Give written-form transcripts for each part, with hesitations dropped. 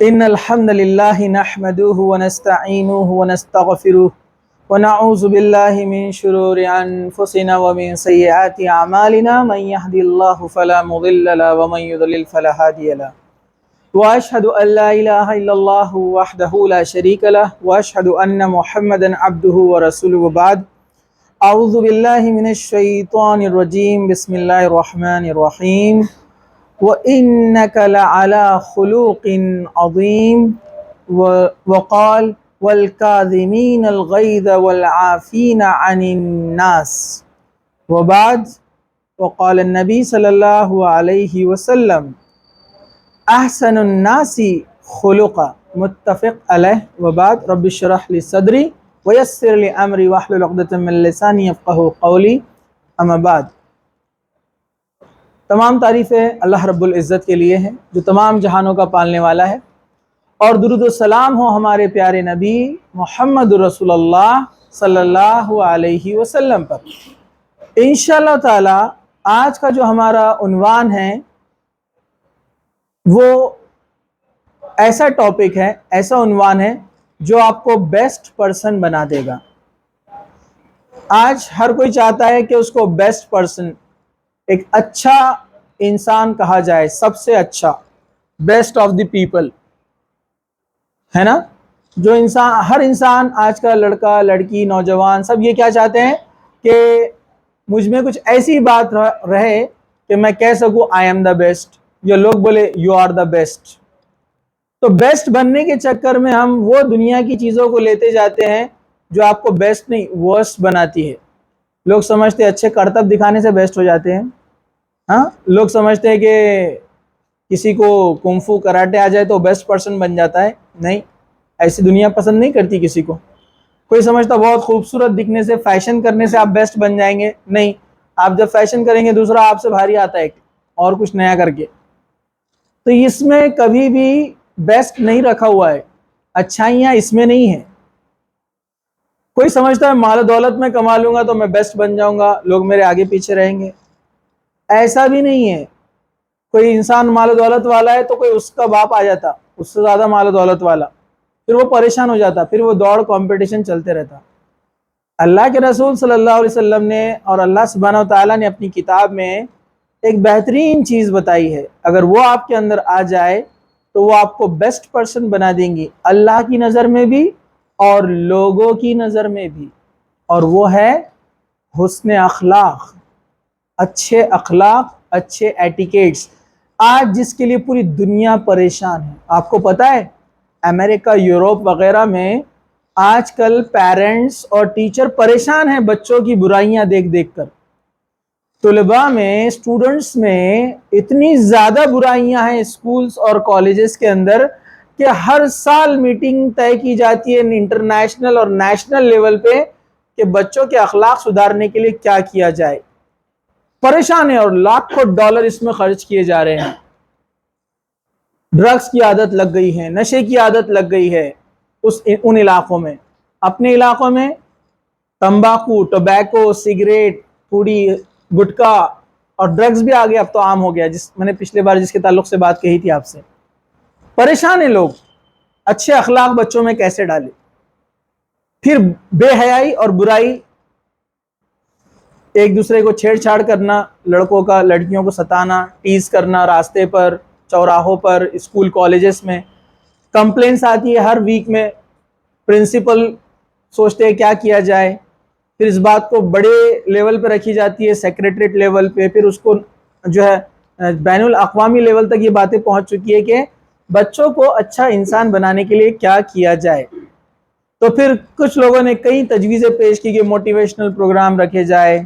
إن الحمد لله نحمده ونستعينه ونستغفره ونعوذ بالله من شرور أنفسنا ومن سيئات أعمالنا من يهدي الله فلا مضل له ومن يضلل فلا هادي له وأشهد أن لا إله إلا الله وحده لا شريك له وأشهد أن محمدا عبده ورسوله وبعد أعوذ بالله من الشيطان الرجيم بسم الله الرحمن الرحيم وَإِنَّكَ لَعَلَى خُلُقٍ عَظِيمٍ وقال وَالْكَاظِمِينَ الْغَيْظَ وَالْعَافِينَ عَنِ النَّاسِ وبعد وقال النبی صلی اللہ علیہ وسلم احسن الناس خلقا متفق علیہ وبعد رب اشرح لی صدری ویسر لی امری واحلل عقدۃ من لسانی یفقہوا قولی اما بعد۔ تمام تعریفیں اللہ رب العزت کے لیے ہیں جو تمام جہانوں کا پالنے والا ہے، اور درود و سلام ہو ہمارے پیارے نبی محمد رسول اللہ صلی اللہ علیہ وسلم پر۔ انشاءاللہ تعالی آج کا جو ہمارا عنوان ہے وہ ایسا ٹاپک ہے، ایسا عنوان ہے جو آپ کو بیسٹ پرسن بنا دے گا۔ آج ہر کوئی چاہتا ہے کہ اس کو بیسٹ پرسن، ایک اچھا انسان کہا جائے، سب سے اچھا، بیسٹ آف دی پیپل، ہے نا؟ جو انسان، ہر انسان آج کا لڑکا لڑکی نوجوان سب یہ کیا چاہتے ہیں کہ مجھ میں کچھ ایسی بات رہے کہ میں کہہ سکوں آئی ایم دا بیسٹ، یا لوگ بولے یو آر دا بیسٹ۔ تو بیسٹ بننے کے چکر میں ہم وہ دنیا کی چیزوں کو لیتے جاتے ہیں جو آپ کو بیسٹ نہیں، ورسٹ بناتی ہے۔ لوگ سمجھتے ہیں اچھے کرتب دکھانے سے بیسٹ ہو جاتے ہیں، ہاں، لوگ سمجھتے ہیں کہ کسی کو کنفو کراٹے آ جائے تو بیسٹ پرسن بن جاتا ہے۔ نہیں، ایسی دنیا پسند نہیں کرتی کسی کو۔ کوئی سمجھتا بہت خوبصورت دکھنے سے، فیشن کرنے سے آپ بیسٹ بن جائیں گے۔ نہیں، آپ جب فیشن کریں گے دوسرا آپ سے بھاری آتا ہے اور کچھ نیا کر کے، تو اس میں کبھی بھی بیسٹ نہیں رکھا ہوا ہے، اچھائیاں اس میں نہیں ہیں۔ کوئی سمجھتا ہے مال و دولت میں کما لوں گا تو میں بیسٹ بن جاؤں گا، لوگ میرے آگے پیچھے رہیں گے۔ ایسا بھی نہیں ہے۔ کوئی انسان مال و دولت والا ہے تو کوئی اس کا باپ آ جاتا اس سے زیادہ مال و دولت والا، پھر وہ پریشان ہو جاتا، پھر وہ دوڑ کمپٹیشن چلتے رہتا۔ اللہ کے رسول صلی اللہ علیہ وسلم نے اور اللہ سبحانہ و تعالیٰ نے اپنی کتاب میں ایک بہترین چیز بتائی ہے، اگر وہ آپ کے اندر آ جائے تو وہ آپ کو بیسٹ پرسن بنا دیں گی، اللہ کی نظر میں بھی اور لوگوں کی نظر میں بھی، اور وہ ہے حسن اخلاق، اچھے اخلاق، اچھے ایٹیکیٹس۔ آج جس کے لیے پوری دنیا پریشان ہے، آپ کو پتہ ہے امریکہ، یوروپ وغیرہ میں آج کل پیرنٹس اور ٹیچر پریشان ہیں بچوں کی برائیاں دیکھ دیکھ کر۔ طلباء میں، اسٹوڈنٹس میں اتنی زیادہ برائیاں ہیں اسکولز اور کالجز کے اندر کہ ہر سال میٹنگ طے کی جاتی ہے انٹرنیشنل اور نیشنل لیول پہ کہ بچوں کے اخلاق سدھارنے کے لیے کیا کیا جائے۔ پریشان ہے اور لاکھوں ڈالر اس میں خرچ کیے جا رہے ہیں۔ ڈرگز کی عادت لگ گئی ہے، نشے کی عادت لگ گئی ہے ان علاقوں میں۔ اپنے علاقوں میں تمباکو، ٹوبیکو، سگریٹ، پوڑی، گٹکا اور ڈرگز بھی آگے، اب تو عام ہو گیا، میں نے پچھلے بار جس کے تعلق سے بات کہی تھی آپ سے۔ پریشان ہیں لوگ، اچھے اخلاق بچوں میں کیسے ڈالے؟ پھر بے حیائی اور برائی، ایک دوسرے کو چھیڑ چھاڑ کرنا، لڑکوں کا لڑکیوں کو ستانا، ٹیز کرنا، راستے پر، چوراہوں پر، اسکول کالجز میں کمپلینس آتی ہے ہر ویک میں۔ پرنسپل سوچتے ہیں کیا کیا جائے، پھر اس بات کو بڑے لیول پہ رکھی جاتی ہے، سیکریٹریٹ لیول پہ، پھر اس کو جو ہے بین الاقوامی لیول تک یہ باتیں پہنچ چکی ہے کہ بچوں کو اچھا انسان بنانے کے لیے کیا کیا جائے۔ تو پھر کچھ لوگوں نے کئی تجویزیں پیش کی کہ موٹیویشنل پروگرام رکھے جائے،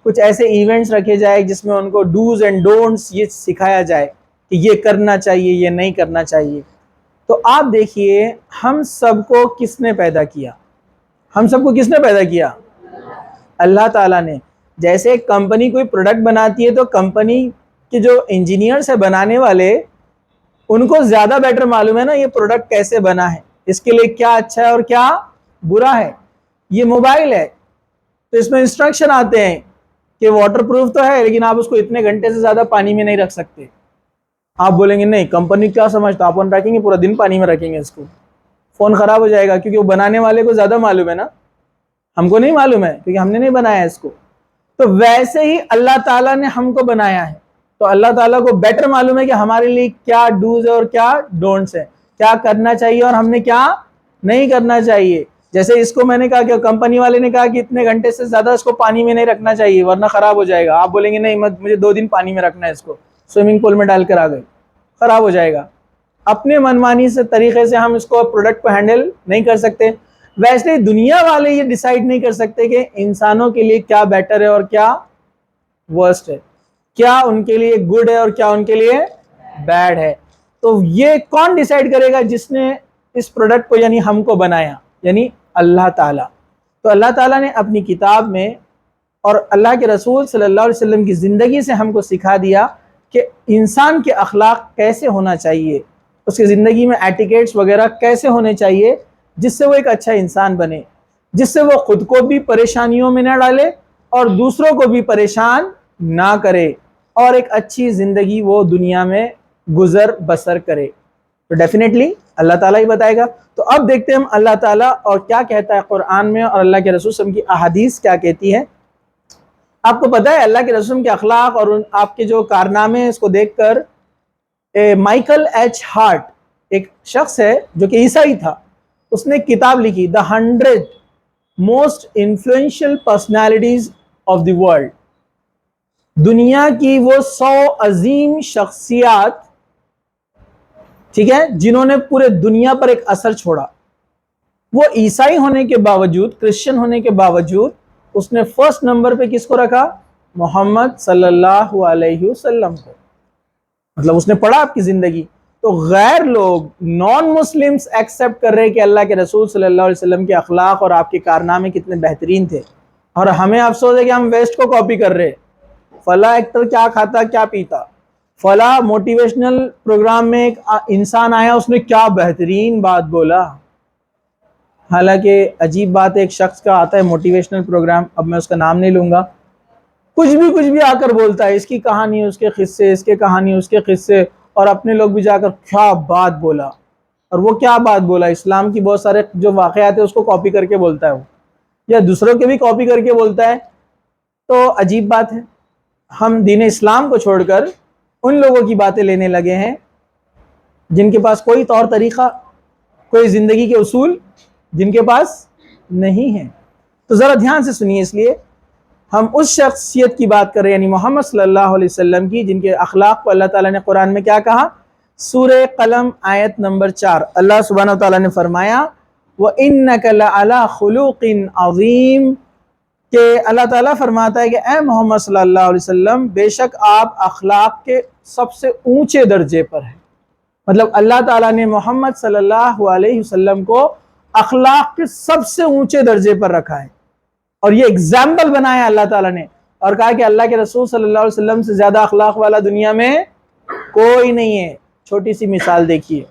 کچھ ایسے ایونٹس رکھے جائے جس میں ان کو ڈوز اینڈ ڈونٹس یہ سکھایا جائے کہ یہ کرنا چاہیے، یہ نہیں کرنا چاہیے۔ تو آپ دیکھیے ہم سب کو کس نے پیدا کیا؟ ہم سب کو کس نے پیدا کیا؟ اللہ تعالیٰ نے۔ جیسے ایک کمپنی کوئی پروڈکٹ بناتی ہے تو کمپنی کے جو انجینئرز ہیں، بنانے والے، ان کو زیادہ بیٹر معلوم ہے نا یہ پروڈکٹ کیسے بنا ہے، اس کے لیے کیا اچھا ہے اور کیا برا ہے۔ یہ موبائل ہے تو اس میں انسٹرکشن آتے ہیں کہ واٹر پروف تو ہے لیکن آپ اس کو اتنے گھنٹے سے زیادہ پانی میں نہیں رکھ سکتے، آپ بولیں گے نہیں کمپنی کیا سمجھتا، اپن رکھیں گے پورا دن پانی میں رکھیں گے اس کو، فون خراب ہو جائے گا، کیونکہ وہ بنانے والے کو زیادہ معلوم ہے نا، ہم کو نہیں معلوم ہے کیونکہ ہم نے نہیں بنایا اس کو۔ تو ویسے ہی اللہ تعالیٰ نے ہم کو بنایا ہے، تو اللہ تعالیٰ کو بیٹر معلوم ہے کہ ہمارے لیے کیا ڈوز ہے اور کیا ڈونٹس ہے، کیا کرنا چاہیے اور ہم نے کیا نہیں کرنا چاہیے۔ جیسے اس کو میں نے کہا کہ کمپنی والے نے کہا کہ اتنے گھنٹے سے زیادہ اس کو پانی میں نہیں رکھنا چاہیے ورنہ خراب ہو جائے گا، آپ بولیں گے نہیں مجھے 2 دن پانی میں رکھنا ہے اس کو، سوئمنگ پول میں ڈال کر آ گئے، خراب ہو جائے گا۔ اپنے منمانی سے طریقے سے ہم اس کو پروڈکٹ کو ہینڈل نہیں کر سکتے۔ ویسے دنیا والے یہ ڈیسائیڈ نہیں کر سکتے کہ انسانوں کے لیے کیا بیٹر ہے اور کیا ورسٹ ہے، کیا ان کے لیے گڈ ہے اور کیا ان کے لیے بیڈ ہے۔ تو یہ کون ڈیسائیڈ کرے گا؟ جس نے اس پروڈکٹ کو یعنی ہم کو بنایا، یعنی اللہ تعالیٰ۔ تو اللہ تعالیٰ نے اپنی کتاب میں اور اللہ کے رسول صلی اللہ علیہ وسلم کی زندگی سے ہم کو سکھا دیا کہ انسان کے اخلاق کیسے ہونا چاہیے، اس کی زندگی میں ایٹیکیٹس وغیرہ کیسے ہونے چاہیے، جس سے وہ ایک اچھا انسان بنے، جس سے وہ خود کو بھی پریشانیوں میں نہ ڈالے اور دوسروں کو بھی پریشان نہ کرے، اور ایک اچھی زندگی وہ دنیا میں گزر بسر کرے۔ تو ڈیفینیٹلی اللہ تعالیٰ ہی بتائے گا۔ تو اب دیکھتے ہیں ہم اللہ تعالیٰ اور کیا کہتا ہے قرآن میں، اور اللہ کے رسول صلی اللہ علیہ وسلم کی احادیث کیا کہتی ہے۔ آپ کو پتہ ہے اللہ کے رسول کے اخلاق اور آپ کے جو کارنامے اس کو دیکھ کر مائیکل ایچ ہارٹ ایک شخص ہے جو کہ عیسائی تھا، اس نے کتاب لکھی The 100 Most Influential Personalities of the World، دنیا کی وہ 100 عظیم شخصیات، ٹھیک ہے، جنہوں نے پورے دنیا پر ایک اثر چھوڑا۔ وہ عیسائی ہونے کے باوجود، کرسچن ہونے کے باوجود، اس نے فرسٹ نمبر پہ کس کو رکھا؟ محمد صلی اللہ علیہ وسلم کو۔ مطلب اس نے پڑھا آپ کی زندگی، تو غیر لوگ نان مسلمز ایکسیپٹ کر رہے کہ اللہ کے رسول صلی اللہ علیہ وسلم کے اخلاق اور آپ کے کارنامے کتنے بہترین تھے، اور ہمیں افسوس ہے کہ ہم ویسٹ کو کاپی کر رہے۔ فلاں ایکٹر کیا کھاتا کیا پیتا، فلاں موٹیویشنل پروگرام میں ایک انسان آیا اس نے کیا بہترین بات بولا، حالانکہ عجیب بات ہے، ایک شخص کا آتا ہے موٹیویشنل پروگرام، اب میں اس کا نام نہیں لوں گا، کچھ بھی آ کر بولتا ہے، اس کی کہانی اس کے قصے، اس کے کہانی اس کے قصے، اور اپنے لوگ بھی جا کر کیا بات بولا۔ اور وہ کیا بات بولا؟ اسلام کی بہت سارے جو واقعات ہیں اس کو کاپی کر کے بولتا ہے وہ، یا دوسروں کے بھی کاپی کر کے بولتا ہے۔ تو عجیب بات ہے، ہم دین اسلام کو چھوڑ کر ان لوگوں کی باتیں لینے لگے ہیں جن کے پاس کوئی طور طریقہ، کوئی زندگی کے اصول جن کے پاس نہیں ہیں۔ تو ذرا دھیان سے سنیے، اس لیے ہم اس شخصیت کی بات کر رہے ہیں، یعنی محمد صلی اللہ علیہ وسلم کی، جن کے اخلاق کو اللہ تعالیٰ نے قرآن میں کیا کہا؟ سورہ قلم آیت نمبر 4، اللہ سبحانہ وتعالیٰ نے فرمایا وَإِنَّكَ لَعَلَىٰ خُلُقٍ عَظِيمٍ، کہ اللہ تعالیٰ فرماتا ہے کہ اے محمد صلی اللہ علیہ وسلم، بے شک آپ اخلاق کے سب سے اونچے درجے پر ہیں۔ مطلب اللہ تعالیٰ نے محمد صلی اللہ علیہ وسلم کو اخلاق کے سب سے اونچے درجے پر رکھا ہے، اور یہ اگزامپل بنایا اللہ تعالیٰ نے، اور کہا کہ اللہ کے رسول صلی اللہ علیہ وسلم سے زیادہ اخلاق والا دنیا میں کوئی نہیں ہے۔ چھوٹی سی مثال دیکھیے،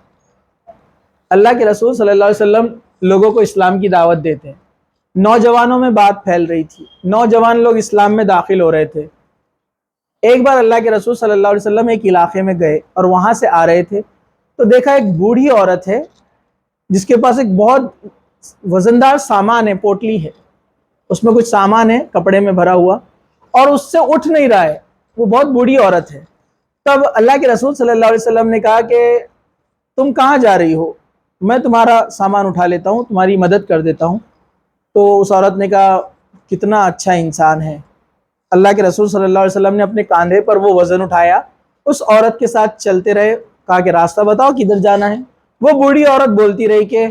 اللہ کے رسول صلی اللہ علیہ وسلم لوگوں کو اسلام کی دعوت دیتے ہیں، نوجوانوں میں بات پھیل رہی تھی، نوجوان لوگ اسلام میں داخل ہو رہے تھے۔ ایک بار اللہ کے رسول صلی اللہ علیہ وسلم ایک علاقے میں گئے اور وہاں سے آ رہے تھے، تو دیکھا ایک بوڑھی عورت ہے جس کے پاس ایک بہت وزندار سامان ہے، پوٹلی ہے، اس میں کچھ سامان ہے کپڑے میں بھرا ہوا، اور اس سے اٹھ نہیں رہا ہے، وہ بہت بوڑھی عورت ہے۔ تب اللہ کے رسول صلی اللہ علیہ وسلم نے کہا کہ تم کہاں جا رہی ہو؟ میں تمہارا سامان اٹھا لیتا ہوں، تمہاری مدد کر دیتا ہوں۔ تو اس عورت نے کہا کتنا اچھا انسان ہے۔ اللہ کے رسول صلی اللہ علیہ وسلم نے اپنے کاندھے پر وہ وزن اٹھایا، اس عورت کے ساتھ چلتے رہے، کہا کہ راستہ بتاؤ کدھر جانا ہے۔ وہ بوڑھی عورت بولتی رہی کہ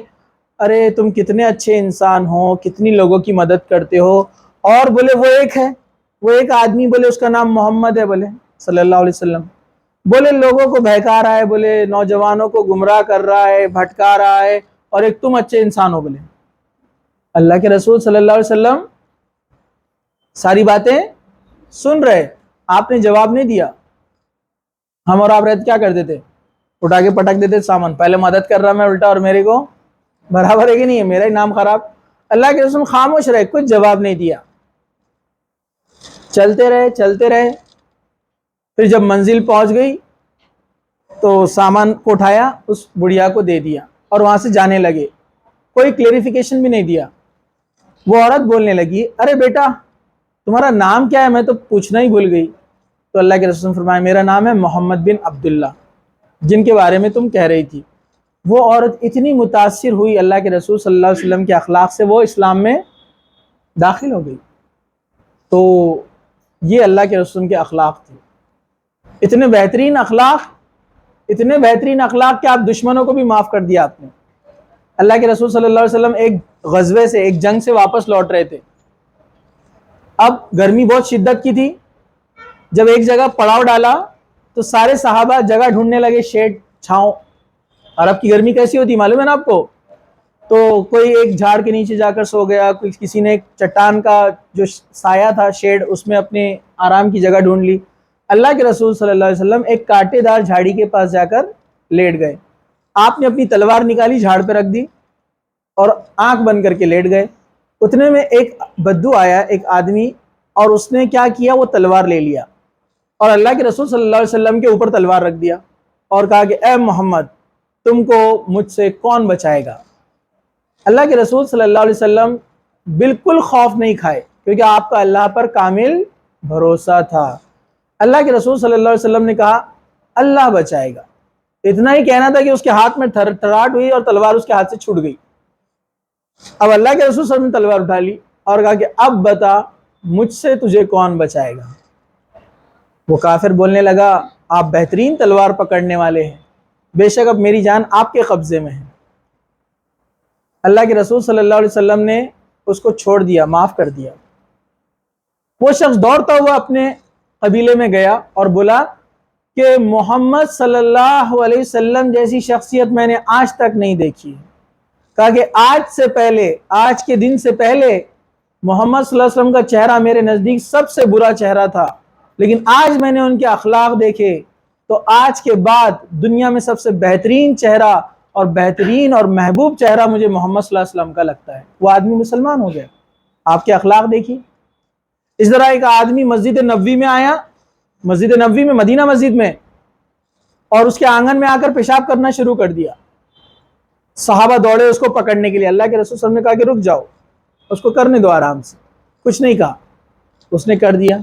ارے تم کتنے اچھے انسان ہو، کتنی لوگوں کی مدد کرتے ہو، اور بولے وہ ایک آدمی، بولے اس کا نام محمد ہے، بولے صلی اللہ علیہ وسلم، بولے لوگوں کو بہکا رہا ہے، بولے نوجوانوں کو گمراہ کر رہا ہے، بھٹکا رہا ہے، اور ایک تم اچھے انسان ہو۔ بولے اللہ کے رسول صلی اللہ علیہ وسلم ساری باتیں سن رہے، آپ نے جواب نہیں دیا۔ ہم اور آپ رہتے کیا کرتے تھے؟ اٹھا کے پٹک دیتے سامان، پہلے مدد کر رہا میں الٹا، اور میرے کو برابر ہے کہ نہیں ہے، میرا ہی نام خراب۔ اللہ کے رسول خاموش رہے، کچھ جواب نہیں دیا، چلتے رہے۔ پھر جب منزل پہنچ گئی تو سامان کو اٹھایا, اس بڑھیا کو دے دیا اور وہاں سے جانے لگے, کوئی کلیریفیکیشن بھی نہیں دیا. وہ عورت بولنے لگی, ارے بیٹا تمہارا نام کیا ہے, میں تو پوچھنا ہی بھول گئی. تو اللہ کے رسول نے فرمایا, میرا نام ہے محمد بن عبداللہ, جن کے بارے میں تم کہہ رہی تھی. وہ عورت اتنی متاثر ہوئی اللہ کے رسول صلی اللہ علیہ وسلم کے اخلاق سے, وہ اسلام میں داخل ہو گئی. تو یہ اللہ کے رسول کے اخلاق تھے, اتنے بہترین اخلاق, اتنے بہترین اخلاق کہ آپ دشمنوں کو بھی معاف کر دیا آپ نے. اللہ کے رسول صلی اللہ علیہ وسلم ایک غزوے سے, ایک جنگ سے واپس لوٹ رہے تھے. اب گرمی بہت شدت کی تھی. جب ایک جگہ پڑاؤ ڈالا تو سارے صحابہ جگہ ڈھونڈنے لگے, شیڈ, چھاؤں. عرب کی گرمی کیسی ہوتی معلوم ہے نا آپ کو. تو کوئی ایک جھاڑ کے نیچے جا کر سو گیا, کسی نے ایک چٹان کا جو سایہ تھا, شیڈ, اس میں اپنے آرام کی جگہ ڈھونڈ لی. اللہ کے رسول صلی اللہ علیہ وسلم ایک کانٹے دار جھاڑی کے پاس جا کر لیٹ گئے. آپ نے اپنی تلوار نکالی, جھاڑ پہ رکھ دی اور آنکھ بند کر کے لیٹ گئے. اتنے میں ایک بدو آیا, ایک آدمی, اور اس نے کیا کیا, وہ تلوار لے لیا اور اللہ کے رسول صلی اللہ علیہ وسلم کے اوپر تلوار رکھ دیا اور کہا کہ اے محمد تم کو مجھ سے کون بچائے گا. اللہ کے رسول صلی اللہ علیہ وسلم بالکل خوف نہیں کھائے, کیونکہ آپ کا اللہ پر کامل بھروسہ تھا. اللہ کے رسول صلی اللہ علیہ وسلم نے کہا اللہ بچائے گا. اتنا ہی کہنا تھا کہ اس کے ہاتھ میں تھراٹ ہوئی اور تلوار اس کے ہاتھ سے چھوٹ گئی. اب اللہ کے رسول صلی اللہ علیہ وسلم نے تلوار اٹھا لی اور کہا کہ اب بتا مجھ سے تجھے کون بچائے گا. وہ کافر بولنے لگا, آپ بہترین تلوار پکڑنے والے ہیں, بے شک اب میری جان آپ کے قبضے میں ہے. اللہ کے رسول صلی اللہ علیہ وسلم نے اس کو چھوڑ دیا, معاف کر دیا. وہ شخص دوڑتا ہوا اپنے قبیلے میں گیا اور بولا کہ محمد صلی اللہ علیہ وسلم جیسی شخصیت میں نے آج تک نہیں دیکھی. کہا کہ آج سے پہلے, آج کے دن سے پہلے محمد صلی اللہ علیہ وسلم کا چہرہ میرے نزدیک سب سے برا چہرہ تھا, لیکن آج میں نے ان کے اخلاق دیکھے تو آج کے بعد دنیا میں سب سے بہترین چہرہ اور بہترین اور محبوب چہرہ مجھے محمد صلی اللہ علیہ وسلم کا لگتا ہے. وہ آدمی مسلمان ہو گیا. آپ کے اخلاق دیکھیے. اس طرح ایک آدمی مسجد نبوی میں آیا, مسجد نبوی میں, مدینہ مسجد میں, اور اس کے آنگن میں آ کر پیشاب کرنا شروع کر دیا. صحابہ دوڑے اس کو پکڑنے کے لیے. اللہ کے رسول صلی اللہ علیہ وسلم نے کہا کہ رک جاؤ, اس کو کرنے دو آرام سے, کچھ نہیں کہا. اس نے کر دیا.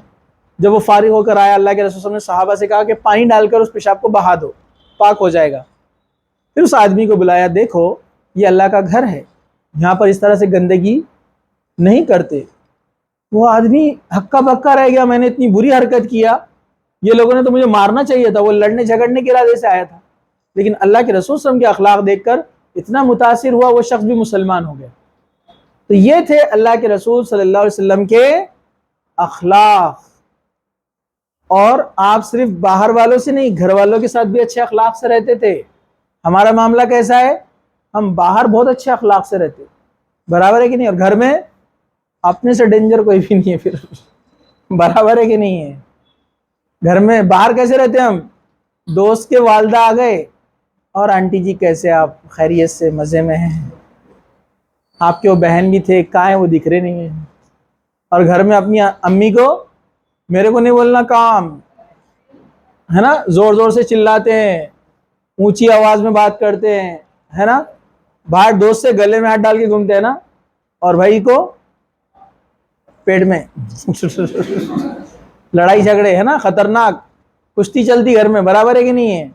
جب وہ فارغ ہو کر آیا, اللہ کے رسول صلی اللہ علیہ وسلم نے صحابہ سے کہا کہ پانی ڈال کر اس پیشاب کو بہا دو, پاک ہو جائے گا. پھر اس آدمی کو بلایا, دیکھو یہ اللہ کا گھر ہے, یہاں پر اس طرح سے گندگی نہیں کرتے. وہ آدمی ہکا بکا رہ گیا, میں نے اتنی بری حرکت کیا, یہ لوگوں نے تو مجھے مارنا چاہیے تھا. وہ لڑنے جھگڑنے کے ارادے سے آیا تھا, لیکن اللہ کے رسول صلی اللہ علیہ وسلم کے اخلاق دیکھ کر اتنا متاثر ہوا, وہ شخص بھی مسلمان ہو گیا. تو یہ تھے اللہ کے رسول صلی اللہ علیہ وسلم کے اخلاق. اور آپ صرف باہر والوں سے نہیں, گھر والوں کے ساتھ بھی اچھے اخلاق سے رہتے تھے. ہمارا معاملہ کیسا ہے, ہم باہر بہت اچھے اخلاق سے رہتے, برابر ہے کہ نہیں, اور گھر میں اپنے سے ڈینجر کوئی بھی نہیں ہے. پھر برابر ہے کہ نہیں ہے. گھر میں باہر کیسے رہتے ہم, دوست کے والدہ آ گئے, اور آنٹی جی کیسے, آپ خیریت سے, مزے میں ہیں, آپ کے وہ بہن بھی تھے, کہاں ہیں وہ, دکھ رہے نہیں ہیں. اور گھر میں اپنی امی کو میرے کو نہیں بولنا کام ہے نا, زور زور سے چلاتے ہیں, اونچی آواز میں بات کرتے ہیں, ہے نا. باہر دوست سے گلے میں ہاتھ ڈال کے گھومتے ہیں نا, اور بھائی کو پیٹ میں لڑائی جھگڑے, ہے نا, خطرناک کشتی چلتی گھر میں, برابر ہے کہ نہیں ہے.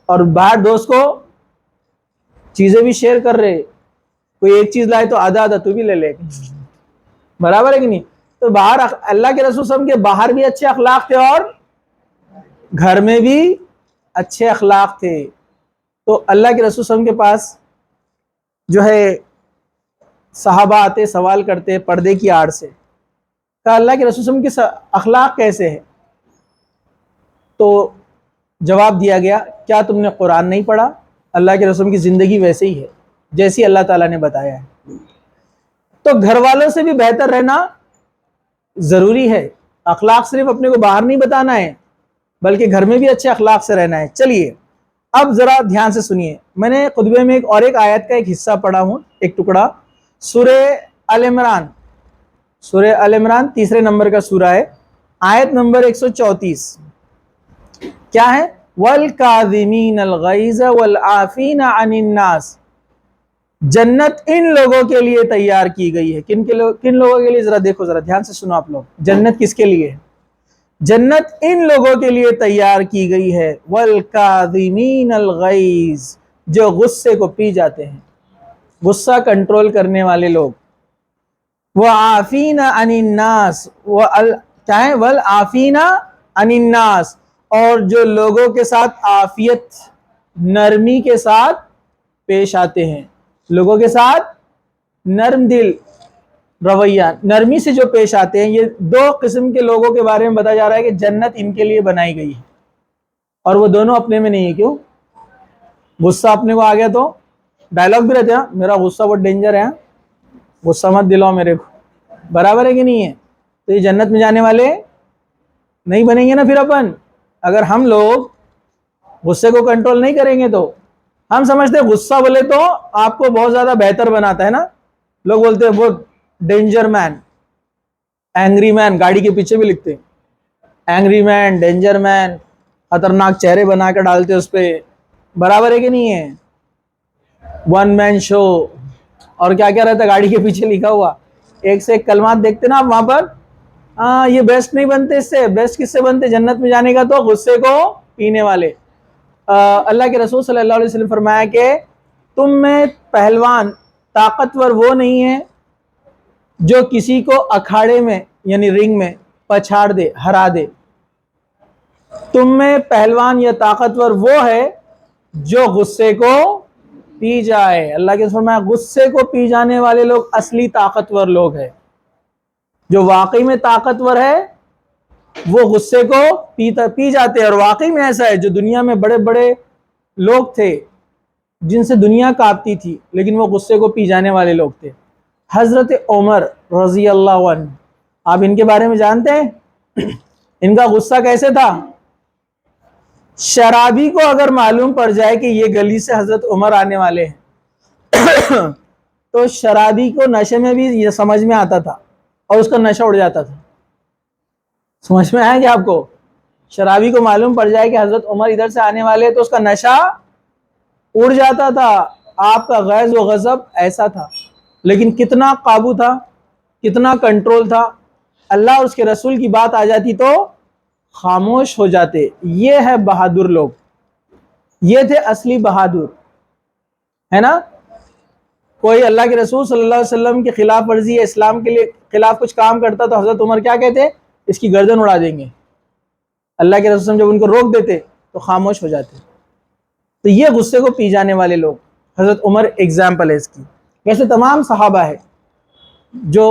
اور باہر دوست کو چیزیں بھی شیئر کر رہے, کوئی ایک چیز لائے تو آدھا آدھا تو بھی لے لے, برابر ہے کہ نہیں. تو باہر اللہ کے رسول صلی اللہ علیہ وسلم کے باہر بھی اچھے اخلاق تھے اور گھر میں بھی اچھے اخلاق تھے. تو اللہ کے رسول صلی اللہ علیہ وسلم کے پاس جو ہے صحابہ آتے, سوال کرتے پردے کی آڑ سے, کہا اللہ کے رسول صلی اللہ علیہ وسلم کے اخلاق کیسے ہیں. تو جواب دیا گیا, کیا تم نے قرآن نہیں پڑھا, اللہ کے رسول کی زندگی ویسے ہی ہے جیسی اللہ تعالیٰ نے بتایا ہے. تو گھر والوں سے بھی بہتر رہنا ضروری ہے. اخلاق صرف اپنے کو باہر نہیں بتانا ہے, بلکہ گھر میں بھی اچھے اخلاق سے رہنا ہے. چلیے اب ذرا دھیان سے سنیے, میں نے خطبے میں ایک آیت کا ایک حصہ پڑھا ہوں, ایک ٹکڑا, سورہ آل عمران. سورہ آل عمران 3 نمبر کا سورہ ہے, آیت نمبر 134. کیا ہے, والکاظمین الغیظ والعافین عن الناس. جنت ان لوگوں کے لیے تیار کی گئی ہے. کن لوگوں کے لیے؟ ذرا دیکھو، ذرا دھیان سے سنو آپ لوگ. جنت کس کے لیے ہے؟ جنت ان لوگوں کے لیے تیار کی گئی ہے والکاظمین الغیظ، جو غصے کو پی جاتے ہیں، غصہ کنٹرول کرنے والے لوگ. وعافین عن الناس، کیا ہے؟ والعافین عن الناس، اور جو لوگوں کے ساتھ عافیت، نرمی کے ساتھ پیش آتے ہیں. لوگوں کے ساتھ نرم دل رویہ، نرمی سے جو پیش آتے ہیں. یہ دو قسم کے لوگوں کے بارے میں بتایا جا رہا ہے کہ جنت ان کے لیے بنائی گئی ہے، اور وہ دونوں اپنے میں نہیں ہے. کیوں؟ غصہ اپنے کو آ گیا تو ڈائلاگ بھی رہتے ہیں، میرا غصہ بہت ڈینجر ہے، غصہ مت دلاؤ میرے کو. برابر ہے کہ نہیں ہے؟ تو یہ جنت میں جانے والے نہیں بنیں گے نا پھر اپن. اگر ہم لوگ غصے کو کنٹرول نہیں کریں گے تو ہم سمجھتے ہیں غصہ بولے تو آپ کو بہت زیادہ بہتر بناتا ہے نا. لوگ بولتے ہیں بہت ڈینجر مین، اینگری مین، گاڑی کے پیچھے بھی لکھتے ہیں اینگری مین، ڈینجر مین، خطرناک چہرے بنا کے ڈالتے اس پہ. برابر ہے کہ نہیں ہے؟ ون مین شو، اور کیا کیا رہتا ہے گاڑی کے پیچھے لکھا ہوا. ایک سے ایک کلمات دیکھتے نا آپ وہاں پر. یہ بیسٹ نہیں بنتے. اس سے بیسٹ کس سے بنتے جنت میں جانے کا؟ تو غصے کو پینے والے. اللہ کے رسول صلی اللہ علیہ وسلم فرمایا کہ تم میں پہلوان، طاقتور وہ نہیں ہے جو کسی کو اکھاڑے میں یعنی رنگ میں پچھاڑ دے، ہرا دے. تم میں پہلوان یا طاقتور وہ ہے جو غصے کو پی جائے. اللہ کے رسول فرمایا غصے کو پی جانے والے لوگ اصلی طاقتور لوگ ہیں. جو واقعی میں طاقتور ہے وہ غصے کو پی جاتے ہیں. اور واقعی میں ایسا ہے، جو دنیا میں بڑے بڑے لوگ تھے جن سے دنیا کانپتی تھی، لیکن وہ غصے کو پی جانے والے لوگ تھے. حضرت عمر رضی اللہ عنہ، آپ ان کے بارے میں جانتے ہیں؟ ان کا غصہ کیسے تھا؟ شرابی کو اگر معلوم پڑ جائے کہ یہ گلی سے حضرت عمر آنے والے ہیں تو شرابی کو نشے میں بھی یہ سمجھ میں آتا تھا اور اس کا نشہ اڑ جاتا تھا. سمجھ میں آیا کہ آپ کو؟ شرابی کو معلوم پڑ جائے کہ حضرت عمر ادھر سے آنے والے تو اس کا نشہ اڑ جاتا تھا. آپ کا غیظ و غضب ایسا تھا، لیکن کتنا قابو تھا، کتنا کنٹرول تھا. اللہ اور اس کے رسول کی بات آ جاتی تو خاموش ہو جاتے. یہ ہے بہادر لوگ، یہ تھے اصلی بہادر، ہے نا. کوئی اللہ کے رسول صلی اللہ علیہ وسلم کی خلاف ورزی ہے، اسلام کے لیے خلاف کچھ کام کرتا تو حضرت عمر کیا کہتے؟ اس کی گردن اڑا دیں گے. اللہ کے رسول جب ان کو روک دیتے تو خاموش ہو جاتے. تو یہ غصے کو پی جانے والے لوگ، حضرت عمر ایگزامپل ہے اس کی. ویسے تمام صحابہ ہے جو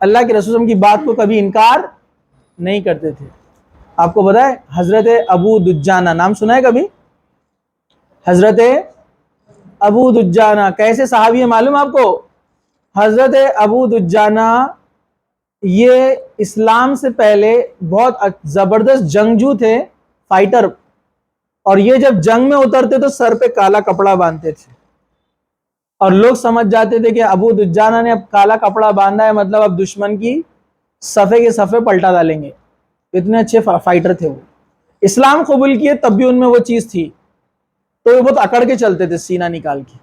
اللہ کے رسول کی بات کو کبھی انکار نہیں کرتے تھے. آپ کو پتا ہے حضرت ابو دجانہ، نام سنا ہے کبھی؟ حضرت ابو دجانہ کیسے صحابی ہے معلوم آپ کو؟ حضرت ابو دجانہ یہ اسلام سے پہلے بہت زبردست جنگجو تھے، فائٹر. اور یہ جب جنگ میں اترتے تو سر پہ کالا کپڑا باندھتے تھے، اور لوگ سمجھ جاتے تھے کہ ابو دجانہ نے اب کالا کپڑا باندھا ہے، مطلب اب دشمن کی صفے کے صفے پلٹا ڈالیں گے. اتنے اچھے فائٹر تھے وہ. اسلام قبول کیے تب بھی ان میں وہ چیز تھی، تو وہ بہت اکڑ کے چلتے تھے سینہ نکال کے.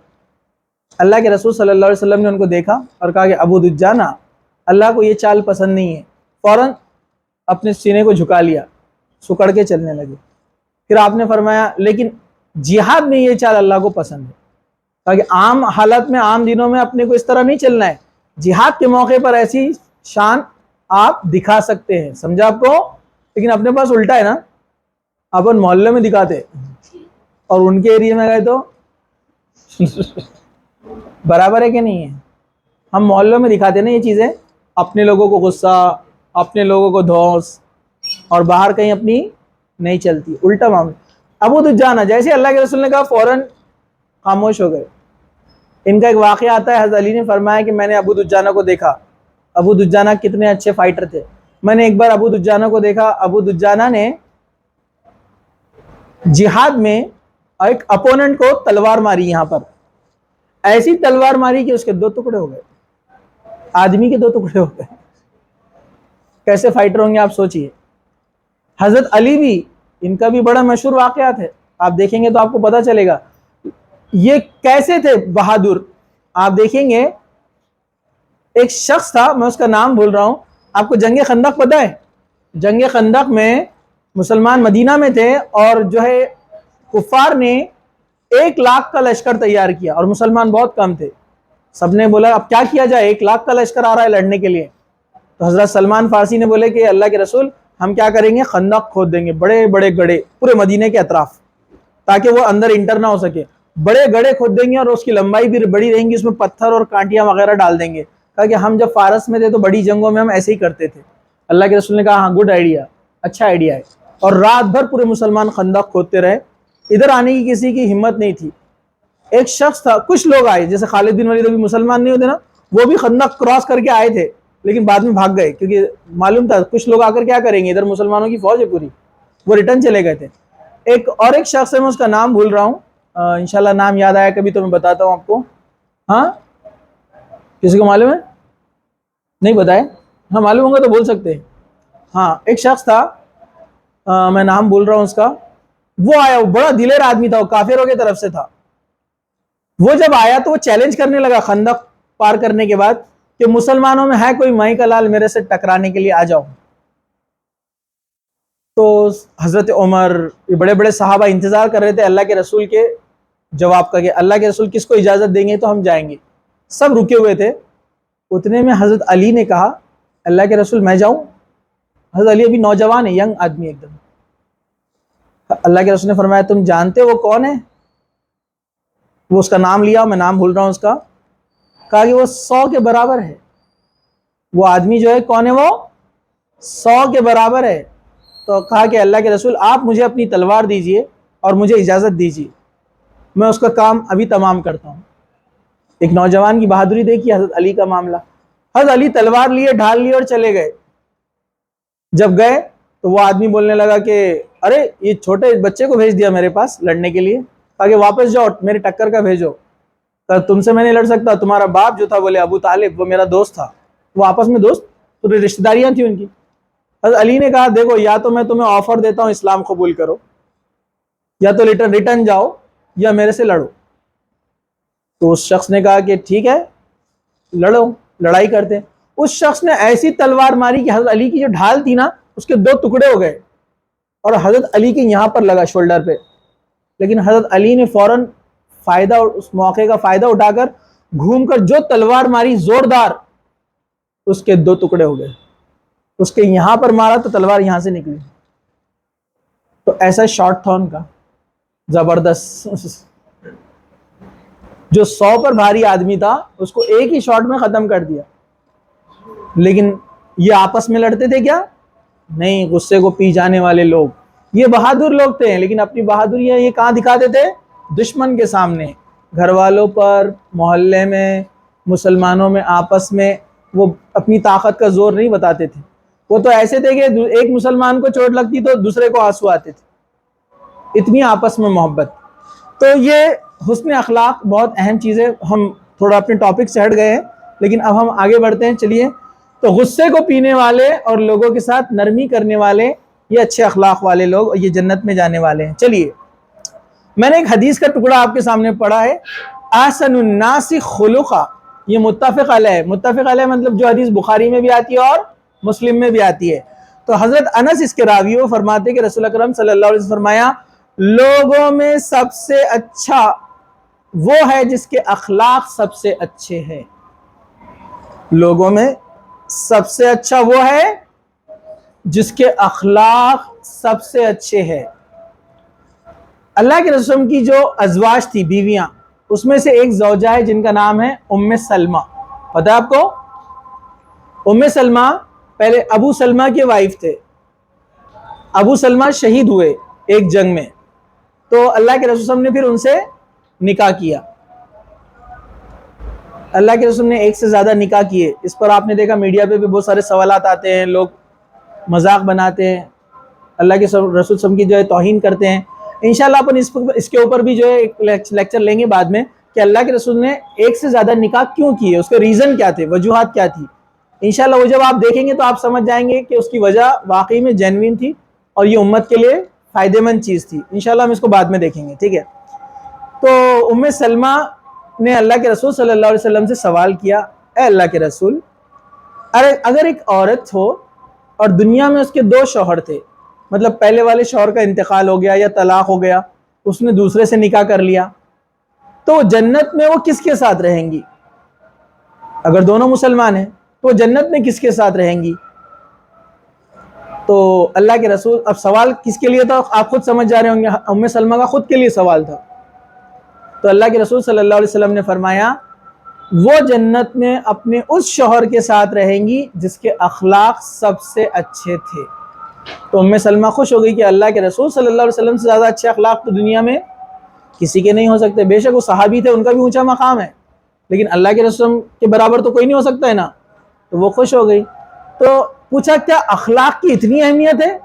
اللہ کے رسول صلی اللہ علیہ وسلم نے ان کو دیکھا اور کہا کہ ابو دجانہ، اللہ کو یہ چال پسند نہیں ہے. فوراً اپنے سینے کو جھکا لیا، سکڑ کے چلنے لگے. پھر آپ نے فرمایا لیکن جہاد میں یہ چال اللہ کو پسند ہے. کہا کہ عام حالت میں، عام دنوں میں اپنے کو اس طرح نہیں چلنا ہے، جہاد کے موقع پر ایسی شان آپ دکھا سکتے ہیں. سمجھا آپ کو؟ لیکن اپنے پاس الٹا ہے نا، اپن محلے میں دکھاتے اور ان کے ایریے میں گئے تو برابر ہے کہ نہیں ہے؟ ہم محلوں میں دکھاتے نا یہ چیزیں، اپنے لوگوں کو غصہ، اپنے لوگوں کو دھوس، اور باہر کہیں اپنی نہیں چلتی. الٹا معاملہ. ابو دجانہ جیسے اللہ کے رسول نے کہا فوراً خاموش ہو گئے. ان کا ایک واقعہ آتا ہے، حضرت علی نے فرمایا کہ میں نے ابو دجانہ کو دیکھا. ابو دجانہ کتنے اچھے فائٹر تھے. میں نے ایک بار ابو دجانہ کو دیکھا، ابو دجانہ نے جہاد میں ایک اپوننٹ کو تلوار ماری، یہاں پر ایسی تلوار ماری کہ اس کے 2 ٹکڑے ہو گئے، آدمی کے 2 ٹکڑے ہو گئے. کیسے فائٹر ہوں گے آپ سوچئے. حضرت علی بھی، ان کا بھی بڑا مشہور واقعات ہے. آپ دیکھیں گے تو آپ کو پتہ چلے گا یہ کیسے تھے بہادر. آپ دیکھیں گے ایک شخص تھا, میں اس کا نام بھول رہا ہوں. آپ کو جنگ خندق پتہ ہے؟ جنگ خندق میں مسلمان مدینہ میں تھے اور جو ہے کفار نے 1,00,000 کا لشکر تیار کیا اور مسلمان بہت کم تھے. سب نے بولا اب کیا کیا جائے, 1,00,000 کا لشکر آ رہا ہے لڑنے کے لیے. تو حضرت سلمان فارسی نے بولے کہ اللہ کے رسول ہم کیا کریں گے, خندق کھود دیں گے, بڑے بڑے گڑھے پورے مدینے کے اطراف, تاکہ وہ اندر انٹر نہ ہو سکے. بڑے گڑھے کھود دیں گے اور اس کی لمبائی بھی بڑی رہیں گی, اس میں پتھر اور کانٹیاں وغیرہ ڈال دیں گے, تاکہ ہم جب فارس میں تھے تو بڑی جنگوں میں ہم ایسے ہی کرتے تھے. اللہ کے رسول نے کہا ہاں گڈ آئیڈیا, اچھا آئیڈیا ہے. اور رات بھر پورے مسلمان خندق کھودتے رہے, ادھر آنے کی کسی کی ہمت نہیں تھی. ایک شخص تھا, کچھ لوگ آئے جیسے خالد بن ولید, ابھی مسلمان نہیں ہوتے نا, وہ بھی خندق کراس کر کے آئے تھے لیکن بعد میں بھاگ گئے, کیونکہ معلوم تھا کچھ لوگ آ کر کیا کریں گے, ادھر مسلمانوں کی فوج ہے پوری, وہ ریٹرن چلے گئے تھے. ایک شخص ہے, میں اس کا نام بھول رہا ہوں, انشاءاللہ نام یاد آیا کبھی تو میں بتاتا ہوں آپ کو. ہاں کسی کو معلوم ہے؟ نہیں بتائے؟ ہاں معلوم ہوگا تو بول سکتے ہیں. ہاں ایک شخص تھا, میں نام بھول رہا ہوں اس کا, وہ آیا, وہ بڑا دلیر آدمی تھا, وہ کافروں کی طرف سے تھا. وہ جب آیا تو وہ چیلنج کرنے لگا خندق پار کرنے کے بعد کہ مسلمانوں میں ہے کوئی مائی کا لال, میرے سے ٹکرانے کے لیے آ جاؤ. تو حضرت عمر, یہ بڑے بڑے صحابہ انتظار کر رہے تھے اللہ کے رسول کے جواب کا, کہ اللہ کے رسول کس کو اجازت دیں گے تو ہم جائیں گے. سب رکے ہوئے تھے. اتنے میں حضرت علی نے کہا اللہ کے رسول میں جاؤں. حضرت علی ابھی نوجوان ہے, ینگ آدمی ایک دم. اللہ کے رسول نے فرمایا تم جانتے وہ کون ہے؟ وہ اس کا نام لیا, میں نام بھول رہا ہوں اس کا. کہا کہ وہ 100 کے برابر ہے. وہ آدمی جو ہے کون ہے, وہ 100 کے برابر ہے. تو کہا کہ اللہ کے رسول آپ مجھے اپنی تلوار دیجئے اور مجھے اجازت دیجئے, میں اس کا کام ابھی تمام کرتا ہوں. ایک نوجوان کی بہادری دیکھی حضرت علی کا معاملہ. حضرت علی تلوار لیے, ڈھال لیے اور چلے گئے. جب گئے تو وہ آدمی بولنے لگا کہ ارے یہ چھوٹے بچے کو بھیج دیا میرے پاس لڑنے کے لیے. کہا کہ واپس جاؤ, میرے ٹکر کا بھیجو. تم سے میں نہیں لڑ سکتا, تمہارا باپ جو تھا بولے ابو طالب وہ میرا دوست تھا. وہ آپس میں دوست, پوری رشتہ داریاں تھیں ان کی. حضرت علی نے کہا دیکھو یا تو میں تمہیں آفر دیتا ہوں اسلام قبول کرو, یا تو ریٹرن جاؤ یا میرے سے لڑو. تو اس شخص نے کہا کہ ٹھیک ہے لڑو, لڑائی کرتے. اس شخص نے ایسی تلوار ماری کہ حضرت علی کی جو ڈھال تھی نا اس کے 2 ٹکڑے ہو گئے اور حضرت علی کے یہاں پر لگا شولڈر پہ. لیکن حضرت علی نے فوراً اس موقع کا فائدہ اٹھا کر گھوم کر جو تلوار ماری زوردار, اس کے 2 ٹکڑے ہو گئے. اس کے یہاں پر مارا تو تلوار یہاں سے نکلی. تو ایسا شاٹ تھا ان کا زبردست. جو 100 پر بھاری آدمی تھا اس کو ایک ہی شاٹ میں ختم کر دیا. لیکن یہ آپس میں لڑتے تھے کیا؟ نہیں, غصے کو پی جانے والے لوگ. یہ بہادر لوگ تھے, لیکن اپنی بہادریاں یہ کہاں دکھاتے تھے؟ دشمن کے سامنے, گھر والوں پر, محلے میں, مسلمانوں میں آپس میں. وہ اپنی طاقت کا زور نہیں بتاتے تھے. وہ تو ایسے تھے کہ ایک مسلمان کو چوٹ لگتی تو دوسرے کو آنسو آتے تھے, اتنی آپس میں محبت. تو یہ حسن اخلاق بہت اہم چیز ہے. ہم تھوڑا اپنے ٹاپک سے ہٹ گئے ہیں لیکن اب ہم آگے بڑھتے ہیں. چلیے, تو غصے کو پینے والے اور لوگوں کے ساتھ نرمی کرنے والے, یہ اچھے اخلاق والے لوگ, اور یہ جنت میں جانے والے ہیں. چلیے, میں نے ایک حدیث کا ٹکڑا آپ کے سامنے پڑھا ہے, احسن الناس خلقا. یہ متفق علیہ, متفق علیہ مطلب جو حدیث بخاری میں بھی آتی ہے اور مسلم میں بھی آتی ہے. تو حضرت انس اس کے راوی وہ فرماتے ہیں کہ رسول اکرم صلی اللہ علیہ وسلم فرمایا لوگوں میں سب سے اچھا وہ ہے جس کے اخلاق سب سے اچھے ہیں. لوگوں میں سب سے اچھا وہ ہے جس کے اخلاق سب سے اچھے ہیں. اللہ کے رسول کی جو ازواج تھی, بیویاں, اس میں سے ایک زوجہ ہے جن کا نام ہے ام سلمہ. پتہ ہے آپ کو؟ ام سلمہ پہلے ابو سلمہ کے وائف تھے. ابو سلمہ شہید ہوئے ایک جنگ میں, تو اللہ کے رسول نے پھر ان سے نکاح کیا. اللہ کے رسول نے ایک سے زیادہ نکاح کیے. اس پر آپ نے دیکھا میڈیا پہ بھی بہت سارے سوالات آتے ہیں, لوگ مذاق بناتے ہیں, اللہ کے رسول صلی کی جو ہے توہین کرتے ہیں. انشاءاللہ اپن اس کے اوپر بھی جو ہے ایک لیکچر لیں گے بعد میں, کہ اللہ کے رسول نے ایک سے زیادہ نکاح کیوں کیے, اس کے ریزن کیا تھے, وجوہات کیا تھی. انشاءاللہ وہ جب آپ دیکھیں گے تو آپ سمجھ جائیں گے کہ اس کی وجہ واقعی میں جینوین تھی اور یہ امت کے لیے فائدے مند چیز تھی، انشاءاللہ ہم اس کو بعد میں دیکھیں گے، ٹھیک ہے۔ تو ام سلمہ نے اللہ کے رسول صلی اللہ علیہ وسلم سے سوال کیا، اے اللہ کے رسول، اگر ایک عورت ہو اور دنیا میں اس کے 2 شوہر تھے، مطلب پہلے والے شوہر کا انتقال ہو گیا یا طلاق ہو گیا، اس نے دوسرے سے نکاح کر لیا، تو جنت میں وہ کس کے ساتھ رہیں گی؟ اگر دونوں مسلمان ہیں تو وہ جنت میں کس کے ساتھ رہیں گی؟ تو اللہ کے رسول، اب سوال کس کے لیے تھا آپ خود سمجھ جا رہے ہوں گے، ام سلمہ کا خود کے لیے سوال تھا۔ تو اللہ کے رسول صلی اللہ علیہ وسلم نے فرمایا وہ جنت میں اپنے اس شوہر کے ساتھ رہیں گی جس کے اخلاق سب سے اچھے تھے۔ تو ام سلمہ خوش ہو گئی کہ اللہ کے رسول صلی اللہ علیہ وسلم سے زیادہ اچھے اخلاق تو دنیا میں کسی کے نہیں ہو سکتے، بے شک وہ صحابی تھے، ان کا بھی اونچا مقام ہے، لیکن اللہ کے رسول کے برابر تو کوئی نہیں ہو سکتا ہے نا۔ تو وہ خوش ہو گئی۔ تو پوچھا کیا اخلاق کی اتنی اہمیت ہے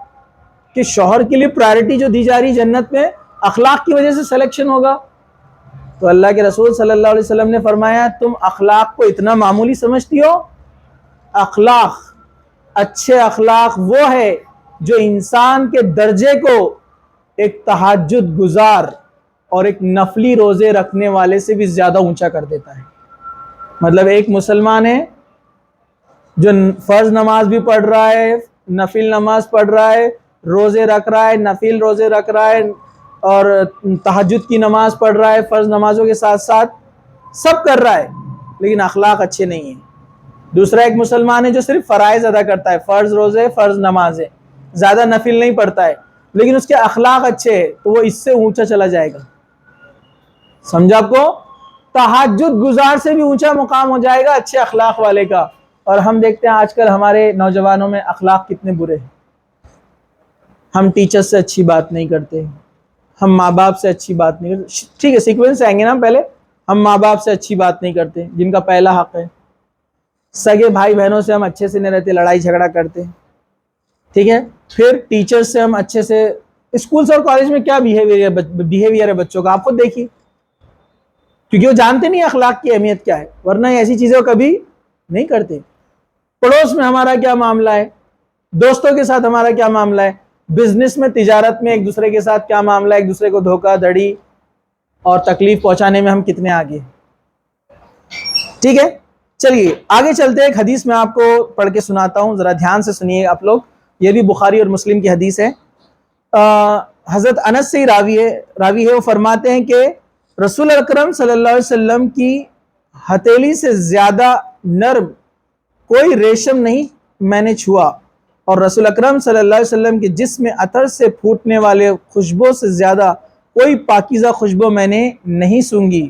کہ شوہر کے لیے پرائرٹی جو دی جا رہی جنت میں اخلاق کی وجہ سے سلیکشن ہوگا؟ تو اللہ کے رسول صلی اللہ علیہ وسلم نے فرمایا تم اخلاق کو اتنا معمولی سمجھتی ہو؟ اخلاق، اچھے اخلاق وہ ہے جو انسان کے درجے کو ایک تہجد گزار اور ایک نفلی روزے رکھنے والے سے بھی زیادہ اونچا کر دیتا ہے۔ مطلب ایک مسلمان ہے جو فرض نماز بھی پڑھ رہا ہے، نفل نماز پڑھ رہا ہے، روزے رکھ رہا ہے، نفل روزے رکھ رہا ہے، اور تہجد کی نماز پڑھ رہا ہے، فرض نمازوں کے ساتھ ساتھ سب کر رہا ہے، لیکن اخلاق اچھے نہیں ہیں۔ دوسرا ایک مسلمان ہے جو صرف فرائض ادا کرتا ہے، فرض روزے، فرض نمازیں، زیادہ نفل نہیں پڑھتا ہے، لیکن اس کے اخلاق اچھے ہیں، تو وہ اس سے اونچا چلا جائے گا۔ سمجھا آپ کو؟ تہجد گزار سے بھی اونچا مقام ہو جائے گا اچھے اخلاق والے کا۔ اور ہم دیکھتے ہیں آج کل ہمارے نوجوانوں میں اخلاق کتنے برے ہیں۔ ہم ٹیچر سے اچھی بات نہیں کرتے، ہم ماں باپ سے اچھی بات نہیں کرتے، ٹھیک ہے سیکوینس سے آئیں گے نا، پہلے ہم ماں باپ سے اچھی بات نہیں کرتے جن کا پہلا حق ہے، سگے بھائی بہنوں سے ہم اچھے سے نہیں رہتے، لڑائی جھگڑا کرتے، ٹھیک ہے۔ پھر ٹیچر سے ہم اچھے سے، اسکولز اور کالج میں کیا بیہیویئر ہے بچوں کا آپ خود دیکھیے، کیونکہ وہ جانتے نہیں اخلاق کی اہمیت کیا ہے، ورنہ ایسی چیزیں وہ کبھی نہیں کرتے۔ پڑوس میں ہمارا کیا معاملہ ہے، دوستوں کے ساتھ ہمارا کیا معاملہ ہے، بزنس میں، تجارت میں ایک دوسرے کے ساتھ کیا معاملہ ہے، ایک دوسرے کو دھوکہ دھڑی اور تکلیف پہنچانے میں ہم کتنے آگے، ٹھیک ہے۔ چلیے آگے چلتے ہیں، ایک حدیث میں آپ کو پڑھ کے سناتا ہوں، ذرا دھیان سے سنیے آپ لوگ، یہ بھی بخاری اور مسلم کی حدیث ہے۔ حضرت انس سے راوی ہے، وہ فرماتے ہیں کہ رسول اکرم صلی اللہ علیہ وسلم کی ہتھیلی سے زیادہ نرم کوئی ریشم نہیں میں نے چھوا، اور رسول اکرم صلی اللہ علیہ وسلم کے جسم میں عطر سے پھوٹنے والے خوشبو سے زیادہ کوئی پاکیزہ خوشبو میں نے نہیں سونگھی۔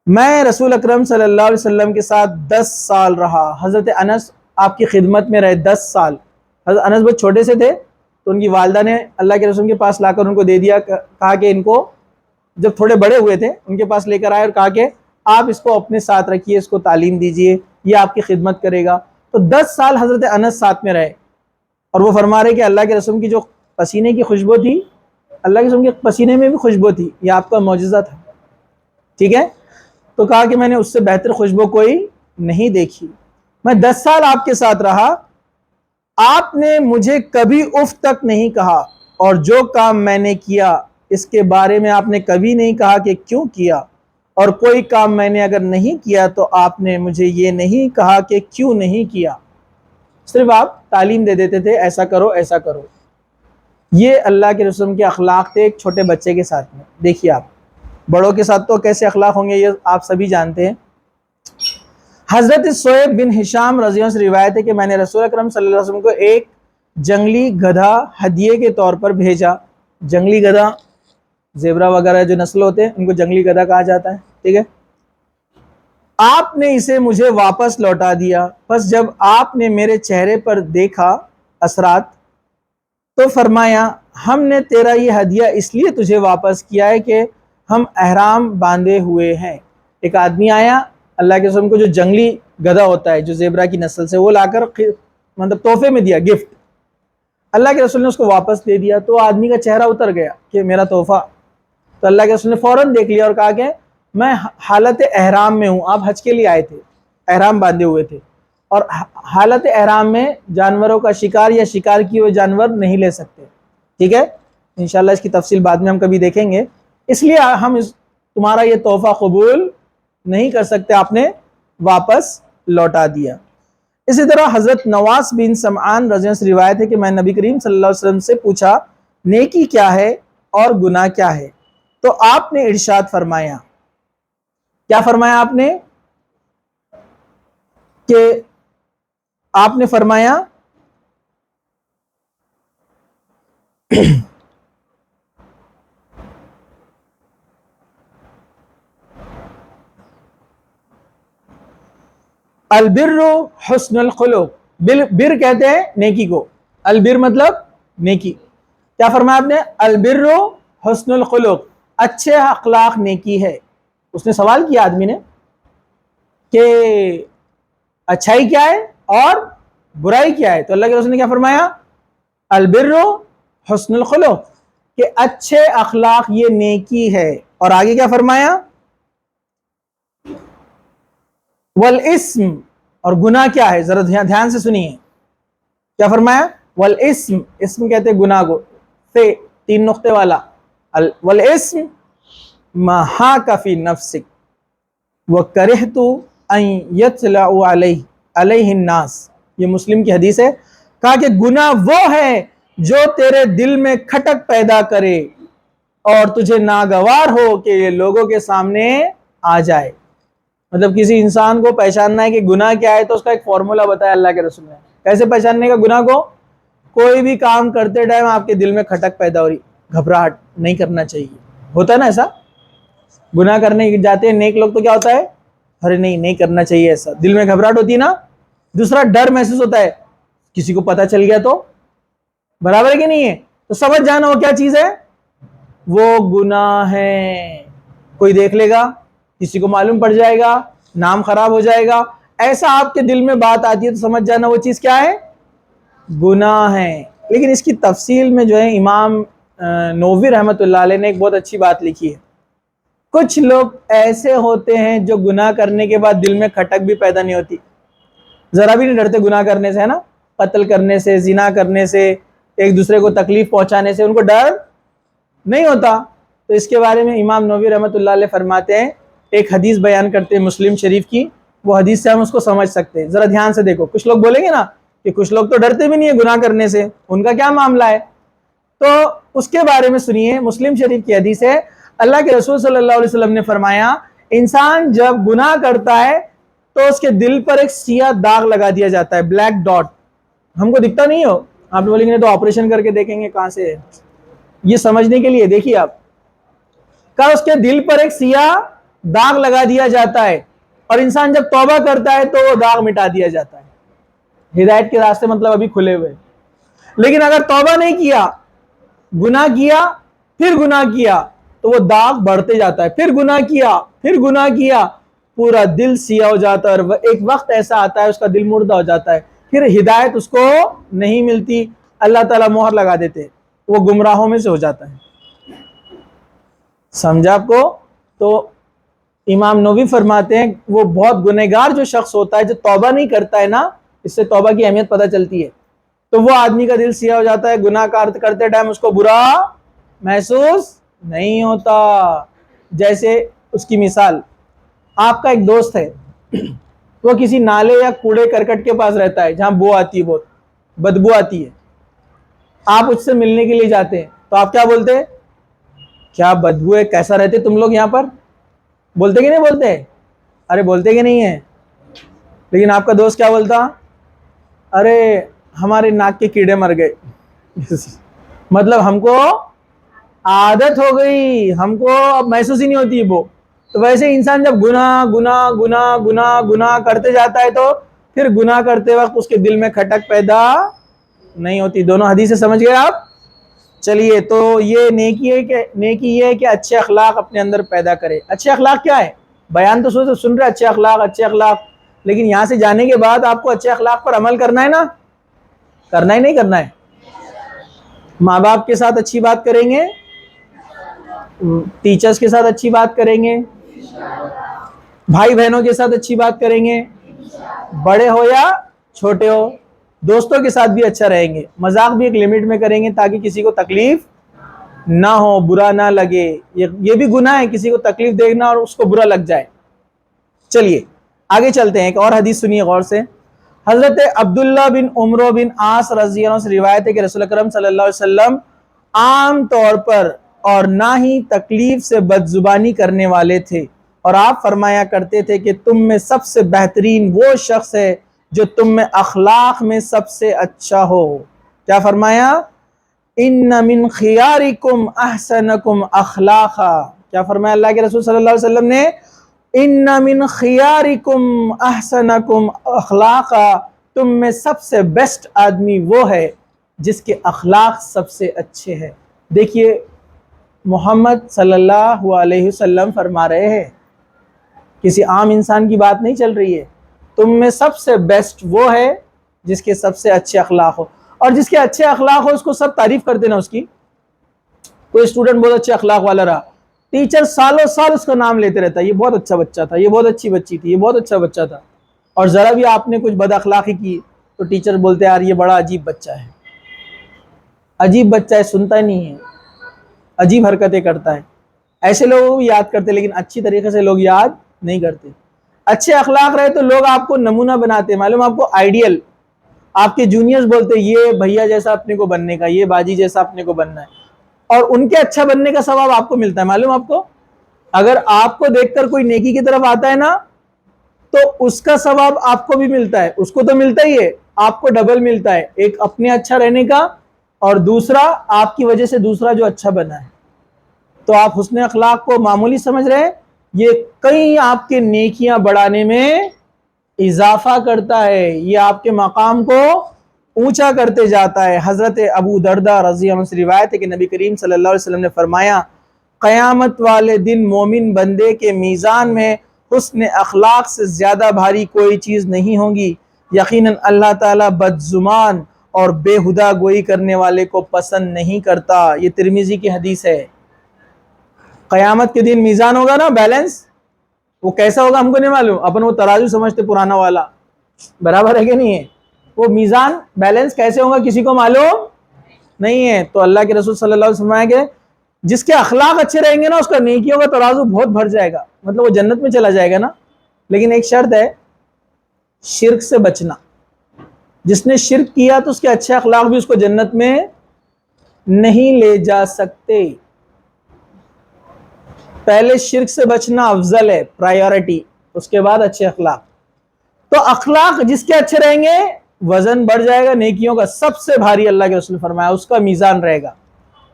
میں رسول اکرم صلی اللہ علیہ وسلم کے ساتھ 10 سال رہا۔ حضرت انس آپ کی خدمت میں رہے 10 سال۔ حضرت انس بہت چھوٹے سے تھے تو ان کی والدہ نے اللہ کے رسول کے پاس لا کر ان کو دے دیا، کہا کہ ان کو جب تھوڑے بڑے ہوئے تھے ان کے پاس لے کر آئے اور کہا کہ آپ اس کو اپنے ساتھ رکھیے، اس کو تعلیم دیجئے، یہ آپ کی خدمت کرے گا۔ تو 10 سال حضرت انس ساتھ میں رہے، اور وہ فرما رہے کہ اللہ کے رسول کی جو پسینے کی خوشبو تھی، اللہ کے رسول کے پسینے میں بھی خوشبو تھی، یہ آپ کا معجزہ تھا، ٹھیک ہے۔ تو کہا کہ میں نے اس سے بہتر خوشبو کوئی نہیں دیکھی۔ میں 10 سال آپ کے ساتھ رہا، آپ نے مجھے کبھی اف تک نہیں کہا، اور جو کام میں نے کیا اس کے بارے میں آپ نے کبھی نہیں کہا کہ کیوں کیا، اور کوئی کام میں نے اگر نہیں کیا تو آپ نے مجھے یہ نہیں کہا کہ کیوں نہیں کیا، صرف آپ تعلیم دے دیتے تھے ایسا کرو ایسا کرو۔ یہ اللہ کے رسول کے اخلاق تھے ایک چھوٹے بچے کے ساتھ میں۔ دیکھیے آپ بڑوں کے ساتھ تو کیسے اخلاق ہوں گے یہ آپ سبھی جانتے ہیں۔ حضرت سہیب بن ہشام رضی اللہ عنہ سے روایت ہے کہ میں نے رسول اکرم صلی اللہ علیہ وسلم کو ایک جنگلی گدھا ہدیے کے طور پر بھیجا۔ جنگلی گدھا، زیبرا وغیرہ جو نسل ہوتے ہیں ان کو جنگلی گدھا کہا جاتا ہے، ٹھیک ہے۔ آپ نے اسے مجھے واپس لوٹا دیا، پس جب آپ نے میرے چہرے پر دیکھا اثرات تو فرمایا ہم نے تیرا یہ ہدیہ اس لیے تجھے واپس کیا ہے کہ ہم احرام باندھے ہوئے ہیں۔ ایک آدمی آیا اللہ کے رسول کو جو جنگلی گدھا ہوتا ہے جو زیبرا کی نسل سے، وہ لا کر مطلب تحفے میں دیا، گفٹ۔ اللہ کے رسول نے اس کو واپس دے دیا تو آدمی کا چہرہ اتر گیا کہ میرا تحفہ۔ تو اللہ کے رسول نے فوراً دیکھ لیا اور کہا کہ میں حالت احرام میں ہوں، آپ حج کے لیے آئے تھے، احرام باندھے ہوئے تھے، اور حالت احرام میں جانوروں کا شکار یا شکار کیے ہوئے جانور نہیں لے سکتے، ٹھیک ہے۔ انشاءاللہ اس کی تفصیل بعد میں ہم کبھی دیکھیں گے. اس لیے ہم تمہارا یہ تحفہ قبول نہیں کر سکتے, آپ نے واپس لوٹا دیا. اسی طرح حضرت نواس بن سمعان رضی اللہ عنہ سے روایت ہے کہ میں نبی کریم صلی اللہ علیہ وسلم سے پوچھا نیکی کیا ہے اور گناہ کیا ہے, تو آپ نے ارشاد فرمایا, کیا فرمایا آپ نے, کہ آپ نے فرمایا البر حسن الخلق, بر کہتے ہیں نیکی کو, البر مطلب نیکی. کیا فرمایا آپ نے, البر حسن الخلق, اچھے اخلاق نیکی ہے. اس نے سوال کیا آدمی نے کہ اچھائی کیا ہے اور برائی کیا ہے, تو اللہ کے رسول نے کیا فرمایا, البر حسن الخلق, کہ اچھے اخلاق یہ نیکی ہے. اور آگے کیا فرمایا, والاسم, اور گناہ کیا ہے, ذرا دھیان سے سنیے, کیا فرمایا, والاسم, اسم کہتے ہیں گناہ کو, سے 3 نقطے والا, والاسم ما حاک فی نفسک وکرہت ان یطلع علیہ الناس. یہ مسلم کی حدیث ہے. کہا کہ گناہ وہ ہے جو تیرے دل میں کھٹک پیدا کرے اور تجھے ناگوار ہو کہ یہ لوگوں کے سامنے آ جائے. مطلب کسی انسان کو پہچاننا ہے کہ گناہ کیا ہے, تو اس کا ایک فارمولا بتایا اللہ کے رسول نے. کیسے پہچاننے کا گناہ کو, کوئی بھی کام کرتے ٹائم آپ کے دل میں کھٹک پیدا ہو رہی, گھبراہٹ, نہیں کرنا چاہیے. ہوتا ہے نا ایسا, گناہ کرنے جاتے ہیں نیک لوگ تو کیا ہوتا ہے, ارے نہیں کرنا چاہیے, ایسا دل میں گھبراہٹ ہوتی ہے نا. دوسرا ڈر محسوس ہوتا ہے, کسی کو پتہ چل گیا تو, برابر ہے کہ نہیں ہے, تو سمجھ جانا وہ کیا چیز ہے, وہ گناہ ہے. کوئی دیکھ لے گا, کسی کو معلوم پڑ جائے گا, نام خراب ہو جائے گا, ایسا آپ کے دل میں بات آتی ہے تو سمجھ جانا وہ چیز کیا ہے, گناہ ہے. لیکن اس کی تفصیل میں جو ہے امام نووی رحمۃ اللہ علیہ نے ایک بہت اچھی بات لکھی ہے. کچھ لوگ ایسے ہوتے ہیں جو گناہ کرنے کے بعد دل میں کھٹک بھی پیدا نہیں ہوتی, ذرا بھی نہیں ڈرتے گناہ کرنے سے, ہے نا, قتل کرنے سے, زنا کرنے سے, ایک دوسرے کو تکلیف پہنچانے سے ان کو ڈر نہیں ہوتا. تو اس کے بارے میں امام نووی رحمۃ اللہ علیہ فرماتے ہیں, ایک حدیث بیان کرتے ہیں مسلم شریف کی, وہ حدیث سے ہم اس کو سمجھ سکتے ہیں. ذرا دھیان سے دیکھو, کچھ لوگ بولیں گے نا کہ کچھ لوگ تو ڈرتے بھی نہیں ہیں گناہ کرنے سے, ان کا کیا معاملہ ہے, تو اس کے بارے میں سنیے. مسلم شریف کی حدیث ہے, اللہ کے رسول صلی اللہ علیہ وسلم نے فرمایا, انسان جب گناہ کرتا ہے تو اس کے دل پر ایک سیاہ داغ لگا دیا جاتا ہے, بلیک ڈاٹ. ہم کو دکھتا نہیں ہو, آپ بولیں گے تو آپریشن کر کے دیکھیں گے کہاں سے ہے, یہ سمجھنے کے لیے دیکھیے آپ, کہ اس کے دل پر ایک سیاہ داغ لگا دیا جاتا ہے, اور انسان جب توبہ کرتا ہے تو وہ داغ مٹا دیا جاتا ہے. ہدایت کے راستے مطلب ابھی کھلے ہوئے. لیکن اگر توبہ نہیں کیا, گناہ کیا, پھر گناہ کیا, تو وہ داغ بڑھتے جاتا ہے, پھر گناہ کیا, پھر گناہ کیا, پورا دل سیاہ ہو جاتا ہے, اور ایک وقت ایسا آتا ہے اس کا دل مردہ ہو جاتا ہے, پھر ہدایت اس کو نہیں ملتی, اللہ تعالیٰ مہر لگا دیتے, وہ گمراہوں میں سے ہو جاتا ہے. سمجھا آپ کو؟ تو امام نووی فرماتے ہیں وہ بہت گنہگار جو شخص ہوتا ہے, جو توبہ نہیں کرتا ہے نا, اس سے توبہ کی اہمیت پتہ چلتی ہے, تو وہ آدمی کا دل سیاہ ہو جاتا ہے, گناہ کرتے ٹائم اس کو برا محسوس نہیں ہوتا. جیسے اس کی مثال, آپ کا ایک دوست ہے, وہ کسی نالے یا کوڑے کرکٹ کے پاس رہتا ہے جہاں بو آتی ہے, بہت بدبو آتی ہے. آپ اس سے ملنے کے لیے جاتے ہیں, تو آپ کیا بولتے ہیں, کیا بدبو ہے, کیسا رہتے تم لوگ یہاں پر, بولتے کہ نہیں بولتے, ارے بولتے کہ نہیں ہے. لیکن آپ کا دوست کیا بولتا, ارے ہمارے ناک کے کیڑے مر گئے. مطلب ہم کو عادت ہو گئی, ہم کو اب محسوس ہی نہیں ہوتی وہ. تو ویسے انسان جب گناہ گناہ گناہ گناہ گناہ کرتے جاتا ہے, تو پھر گناہ کرتے وقت اس کے دل میں کھٹک پیدا نہیں ہوتی. دونوں حدیثیں سمجھ گئے آپ؟ چلیے, تو یہ نیکی یہ ہے کہ اچھے اخلاق اپنے اندر پیدا کرے. اچھے اخلاق کیا ہے, بیان تو سن رہے اچھے اخلاق, لیکن یہاں سے جانے کے بعد آپ کو اچھے اخلاق پر عمل کرنا ہے نا, کرنا ہی نہیں کرنا ہے. ماں باپ کے ساتھ اچھی بات کریں گے, ٹیچرز کے ساتھ اچھی بات کریں گے, بھائی بہنوں کے ساتھ اچھی بات کریں گے, بڑے ہو یا چھوٹے ہو, دوستوں کے ساتھ بھی اچھا رہیں گے, مذاق بھی ایک لمٹ میں کریں گے تاکہ کسی کو تکلیف نہ ہو، برا نہ لگے. یہ بھی گناہ ہے کسی کو تکلیف دینا اور اس کو برا لگ جائے. چلیے آگے چلتے ہیں. ایک اور حدیث سنیے غور سے. حضرت عبداللہ بن عمرو بن عاص رضی اللہ عنہ سے روایت ہے کہ رسول اکرم صلی اللہ علیہ وسلم عام طور پر اور نہ ہی تکلیف سے بد زبانی کرنے والے تھے، اور آپ فرمایا کرتے تھے کہ تم میں سب سے بہترین وہ شخص ہے جو تم میں اخلاق میں سب سے اچھا ہو. کیا فرمایا؟ ان من خیارکم احسنکم اخلاقا. کیا فرمایا اللہ کے رسول صلی اللہ علیہ وسلم نے؟ ان من خیارکم احسنکم اخلاقا، تم میں سب سے بیسٹ آدمی وہ ہے جس کے اخلاق سب سے اچھے ہیں. دیکھیے محمد صلی اللہ علیہ وسلم فرما رہے ہیں، کسی عام انسان کی بات نہیں چل رہی ہے. تم میں سب سے بیسٹ وہ ہے جس کے سب سے اچھے اخلاق ہو. اور جس کے اچھے اخلاق ہو اس کو سب تعریف کرتے نا اس کی. کوئی اسٹوڈنٹ بہت اچھے اخلاق والا رہا، ٹیچر سالوں سال اس کا نام لیتے رہتا ہے، یہ بہت اچھا بچہ تھا، یہ بہت اچھی بچی تھی، یہ بہت اچھا بچہ تھا. اور ذرا بھی آپ نے کچھ بد اخلاقی کی تو ٹیچر بولتے ہیں یار یہ بڑا عجیب بچہ ہے. عجیب بچہ ہے، سنتا ہی نہیں ہے، عجیب حرکتیں کرتا ہے. ایسے لوگ یاد کرتے لیکن اچھی طریقے سے لوگ یاد نہیں کرتے. اچھے اخلاق رہے تو لوگ آپ کو نمونہ بناتے ہیں، معلوم آپ کو آئیڈیل. آپ کے جونیئرز بولتے ہیں یہ بھیا جیسا اپنے کو بننے کا، یہ باجی جیسا اپنے کو بننا ہے، اور ان کے اچھا بننے کا ثواب آپ کو ملتا ہے. معلوم آپ کو اگر آپ کو دیکھ کر کوئی نیکی کی طرف آتا ہے نا تو اس کا ثواب آپ کو بھی ملتا ہے. اس کو تو ملتا ہی ہے، آپ کو ڈبل ملتا ہے، ایک اپنے اچھا رہنے کا اور دوسرا آپ کی وجہ سے دوسرا جو اچھا بنا ہے. تو آپ حسن اخلاق کو معمولی سمجھ رہے ہیں، یہ کئی آپ کے نیکیاں بڑھانے میں اضافہ کرتا ہے، یہ آپ کے مقام کو اونچا کرتے جاتا ہے. حضرت ابو دردہ رضی اللہ عنہ سے روایت ہے کہ نبی کریم صلی اللہ علیہ وسلم نے فرمایا قیامت والے دن مومن بندے کے میزان میں حسن اخلاق سے زیادہ بھاری کوئی چیز نہیں ہوگی. یقیناً اللہ تعالیٰ بدزبان اور بےہدہ گوئی کرنے والے کو پسند نہیں کرتا. یہ ترمذی کی حدیث ہے. قیامت کے دن میزان ہوگا نا، بیلنس، وہ کیسا ہوگا ہم کو نہیں معلوم. اپن وہ ترازو سمجھتے پرانا والا، برابر ہے کہ نہیں ہے؟ وہ میزان بیلنس کیسے ہوگا کسی کو معلوم نہیں ہے. تو اللہ کے رسول صلی اللہ علیہ وسلم کہ جس کے اخلاق اچھے رہیں گے نا اس کا نیکیوں کا ترازو بہت بھر جائے گا، مطلب وہ جنت میں چلا جائے گا نا. لیکن ایک شرط ہے، شرک سے بچنا. جس نے شرک کیا تو اس کے اچھے اخلاق بھی اس کو جنت میں نہیں لے جا سکتے. پہلے شرک سے بچنا افضل ہے، پرائیورٹی، اس کے بعد اچھے اخلاق. تو اخلاق جس کے اچھے رہیں گے وزن بڑھ جائے گا نیکیوں کا، سب سے بھاری اللہ کے رسول نے فرمایا اس کا میزان رہے گا.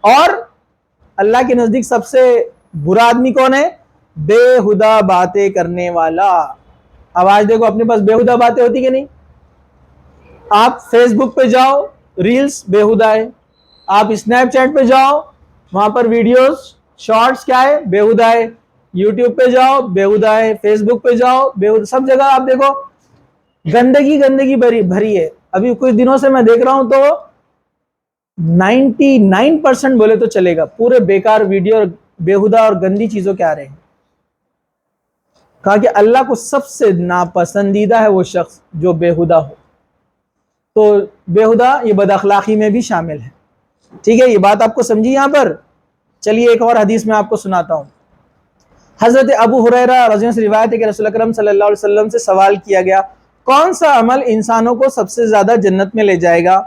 اور اللہ کے نزدیک سب سے برا آدمی کون ہے؟ بےہدہ باتیں کرنے والا. آواز دیکھو اپنے پاس بےہدہ باتیں ہوتی کہ نہیں؟ آپ فیس بک پہ جاؤ ریلز بےہدہ ہے، آپ اسنیپ چیٹ پہ جاؤ وہاں پر ویڈیوز شارٹس کیا ہے؟ بےہدہ ہے. یوٹیوب پہ جاؤ بےہدہ ہے، فیس بک پہ جاؤ بےہدہ، سب جگہ آپ دیکھو گندگی بھری ہے. ابھی کچھ دنوں سے میں دیکھ رہا ہوں تو 99% بولے تو چلے گا پورے بیکار ویڈیو اور بےہدہ اور گندی چیزوں کے آ رہے ہیں. کہا کہ اللہ کو سب سے ناپسندیدہ ہے وہ شخص جو بےہدہ ہو. تو بےہدہ یہ بد اخلاقی میں بھی شامل ہے. ٹھیک ہے، یہ بات آپ کو سمجھی یہاں پر. چلیے ایک اور حدیث میں آپ کو سناتا ہوں. حضرت ابو ہریرہ رضی اللہ عنہ سے روایت ہے کہ رسول اکرم صلی اللہ علیہ وسلم سے سوال کیا گیا کون سا عمل انسانوں کو سب سے زیادہ جنت میں لے جائے گا؟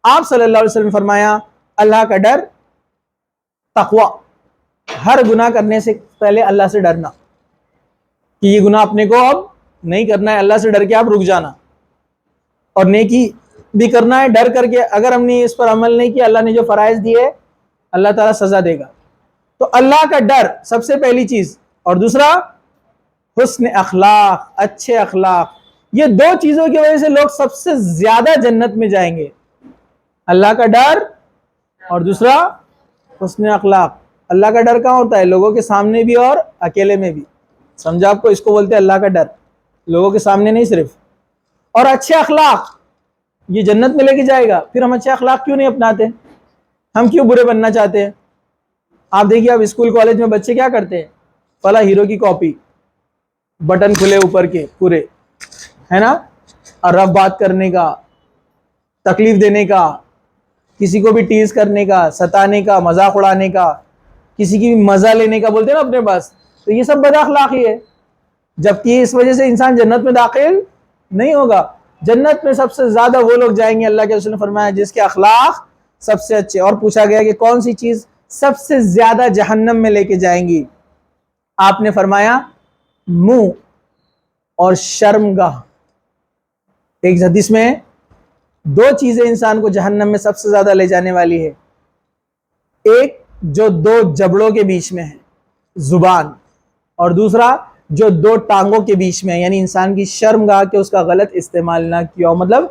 آپ صلی اللہ علیہ وسلم نے فرمایا اللہ کا ڈر، تقوی. ہر گناہ کرنے سے پہلے اللہ سے ڈرنا کہ یہ گناہ اپنے کو اب نہیں کرنا ہے، اللہ سے ڈر کے آپ رک جانا. اور نیکی بھی کرنا ہے ڈر کر کے، اگر ہم نے اس پر عمل نہیں کیا اللہ نے جو فرائض دیے اللہ تعالیٰ سزا دے گا. تو اللہ کا ڈر سب سے پہلی چیز، اور دوسرا حسن اخلاق، اچھے اخلاق. یہ دو چیزوں کی وجہ سے لوگ سب سے زیادہ جنت میں جائیں گے، اللہ کا ڈر اور دوسرا حسن اخلاق. اللہ کا ڈر کہاں ہوتا ہے؟ لوگوں کے سامنے بھی اور اکیلے میں بھی. سمجھا آپ کو؟ اس کو بولتے ہیں اللہ کا ڈر، لوگوں کے سامنے نہیں صرف. اور اچھے اخلاق یہ جنت میں لے کے جائے گا. پھر ہم اچھے اخلاق کیوں نہیں اپناتے؟ ہم کیوں برے بننا چاہتے ہیں؟ آپ دیکھیے اب اسکول کالج میں بچے کیا کرتے ہیں، فلاں ہیرو کی کاپی، بٹن کھلے اوپر کے پورے، ہے نا، اور رف بات کرنے کا، تکلیف دینے کا، کسی کو بھی ٹیز کرنے کا، ستانے کا، مذاق اڑانے کا، کسی کی بھی مزہ لینے کا بولتے ہیں نا اپنے پاس، تو یہ سب بد اخلاقی ہے، جبکہ اس وجہ سے انسان جنت میں داخل نہیں ہوگا۔ جنت میں سب سے زیادہ وہ لوگ جائیں گے، اللہ کے رسول نے فرمایا، جس کے اخلاق سب سے اچھے۔ اور پوچھا گیا کہ کون سی چیز سب سے زیادہ جہنم میں لے کے جائیں گی؟ آپ نے فرمایا منہ اور شرمگاہ۔ ایک حدیث میں دو چیزیں انسان کو جہنم میں سب سے زیادہ لے جانے والی ہے، ایک جو دو جبڑوں کے بیچ میں ہے زبان، اور دوسرا جو دو ٹانگوں کے بیچ میں ہے، یعنی انسان کی شرمگاہ کے اس کا غلط استعمال نہ کیا ہو، مطلب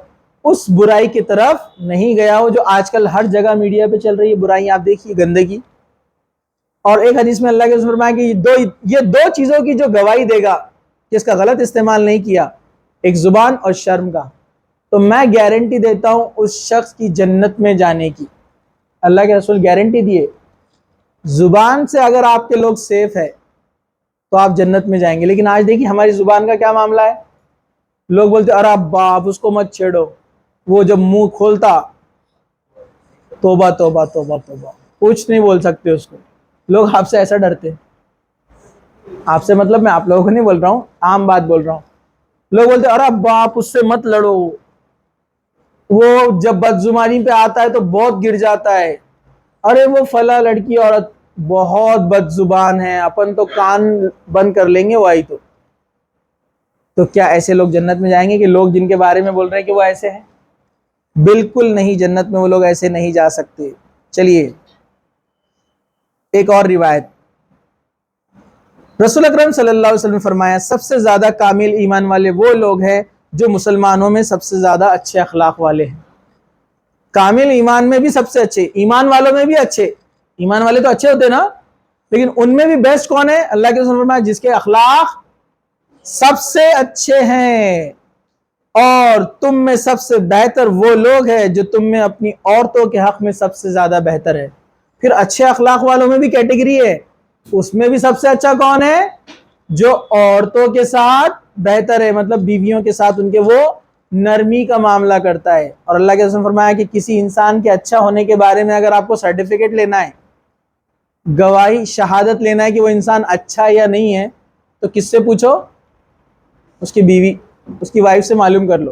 اس برائی کی طرف نہیں گیا ہو جو آج کل ہر جگہ میڈیا پہ چل رہی ہے، برائی آپ دیکھیے، گندگی۔ اور ایک حدیث میں اللہ کے رسول فرمایا کہ یہ دو چیزوں کی جو گواہی دے گا کہ اس کا غلط استعمال نہیں کیا، ایک زبان اور شرمگاہ، تو میں گارنٹی دیتا ہوں اس شخص کی جنت میں جانے کی۔ اللہ کے رسول گارنٹی دیے، زبان سے اگر آپ کے لوگ سیف ہے تو آپ جنت میں جائیں گے۔ لیکن آج دیکھیے ہماری زبان کا کیا معاملہ ہے، لوگ بولتے ارے باپ اس کو مت چھیڑو، وہ جب منہ کھولتا توبہ توبہ توبہ توبہ، کچھ نہیں بول سکتے اس کو۔ لوگ آپ سے ایسا ڈرتے، آپ سے مطلب میں آپ لوگوں کو نہیں بول رہا ہوں، عام بات بول رہا ہوں۔ لوگ بولتے ارے باپ اس سے مت لڑو، وہ جب بدزبانی پہ آتا ہے تو بہت گر جاتا ہے، ارے وہ فلاں لڑکی عورت بہت بد زبان ہے، اپن تو کان بند کر لیں گے وہ آئی تو کیا ایسے لوگ جنت میں جائیں گے کہ لوگ جن کے بارے میں بول رہے ہیں کہ وہ ایسے ہیں؟ بالکل نہیں، جنت میں وہ لوگ ایسے نہیں جا سکتے۔ چلیے ایک اور روایت، رسول اکرم صلی اللہ علیہ وسلم نے فرمایا سب سے زیادہ کامل ایمان والے وہ لوگ ہیں جو مسلمانوں میں سب سے زیادہ اچھے اخلاق والے ہیں۔ کامل ایمان میں بھی سب سے اچھے، ایمان والوں میں بھی اچھے، ایمان والے تو اچھے ہوتے نا، لیکن ان میں بھی بیسٹ کون ہے؟ اللہ کے رسول نے فرمایا جس کے اخلاق سب سے اچھے ہیں، اور تم میں سب سے بہتر وہ لوگ ہیں جو تم میں اپنی عورتوں کے حق میں سب سے زیادہ بہتر ہے۔ پھر اچھے اخلاق والوں میں بھی کیٹیگری ہے، اس میں بھی سب سے اچھا کون ہے؟ جو عورتوں کے ساتھ بہتر ہے، مطلب بیویوں کے ساتھ ان کے وہ نرمی کا معاملہ کرتا ہے۔ اور اللہ کے رسول نے فرمایا کہ کسی انسان کے اچھا ہونے کے بارے میں اگر آپ کو سرٹیفکیٹ لینا ہے، گواہی شہادت لینا ہے کہ وہ انسان اچھا یا نہیں ہے، تو کس سے پوچھو؟ اس کی بیوی، اس کی وائف سے معلوم کر لو،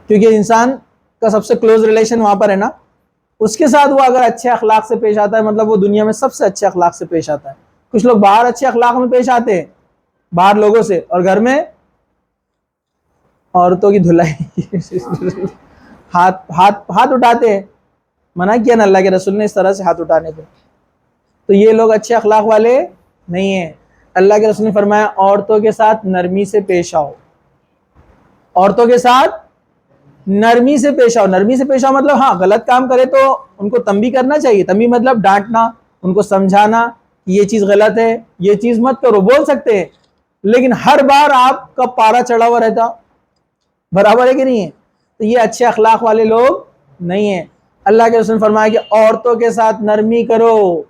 کیونکہ انسان کا سب سے کلوز ریلیشن وہاں پر ہے نا، اس کے ساتھ وہ اگر اچھے اخلاق سے پیش آتا ہے مطلب وہ دنیا میں سب سے اچھے اخلاق سے پیش آتا ہے۔ کچھ لوگ باہر اچھے اخلاق میں پیش آتے ہیں باہر لوگوں سے، اور گھر میں عورتوں کی دھلائی ہاتھ اٹھاتے ہیں، منع کیا نا اللہ کے رسول نے اس طرح سے ہاتھ اٹھانے پہ، تو یہ لوگ اچھے اخلاق والے نہیں ہیں۔ اللہ کے رسول نے فرمایا عورتوں کے ساتھ نرمی سے پیش آؤ، عورتوں کے ساتھ نرمی سے پیش آؤ۔ نرمی سے پیش آؤ مطلب ہاں غلط کام کرے تو ان کو تنبیہ کرنا چاہیے، تنبیہ مطلب ڈانٹنا، ان کو سمجھانا کہ یہ چیز غلط ہے، یہ چیز مت کرو، بول سکتے ہیں، لیکن ہر بار آپ کا پارا چڑھا ہوا رہتا، برابر ہے کہ نہیں ہے؟ تو یہ اچھے اخلاق والے لوگ نہیں ہیں۔ اللہ کے رسول نے فرمایا کہ عورتوں کے ساتھ نرمی کرو،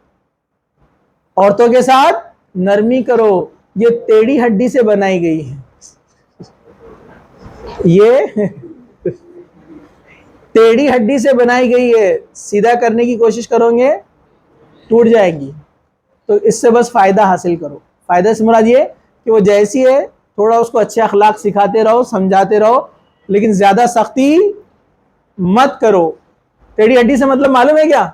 عورتوں کے ساتھ نرمی کرو، یہ ٹیڑھی ہڈی سے بنائی گئی ہے، یہ ٹیڑھی ہڈی سے بنائی گئی ہے، سیدھا کرنے کی کوشش کرو گے ٹوٹ جائے گی، تو اس سے بس فائدہ حاصل کرو۔ فائدہ سے مراد یہ کہ وہ جیسی ہے تھوڑا اس کو اچھے اخلاق سکھاتے رہو، سمجھاتے رہو، لیکن زیادہ سختی مت کرو۔ ٹیڑھی ہڈی سے مطلب معلوم ہے کیا؟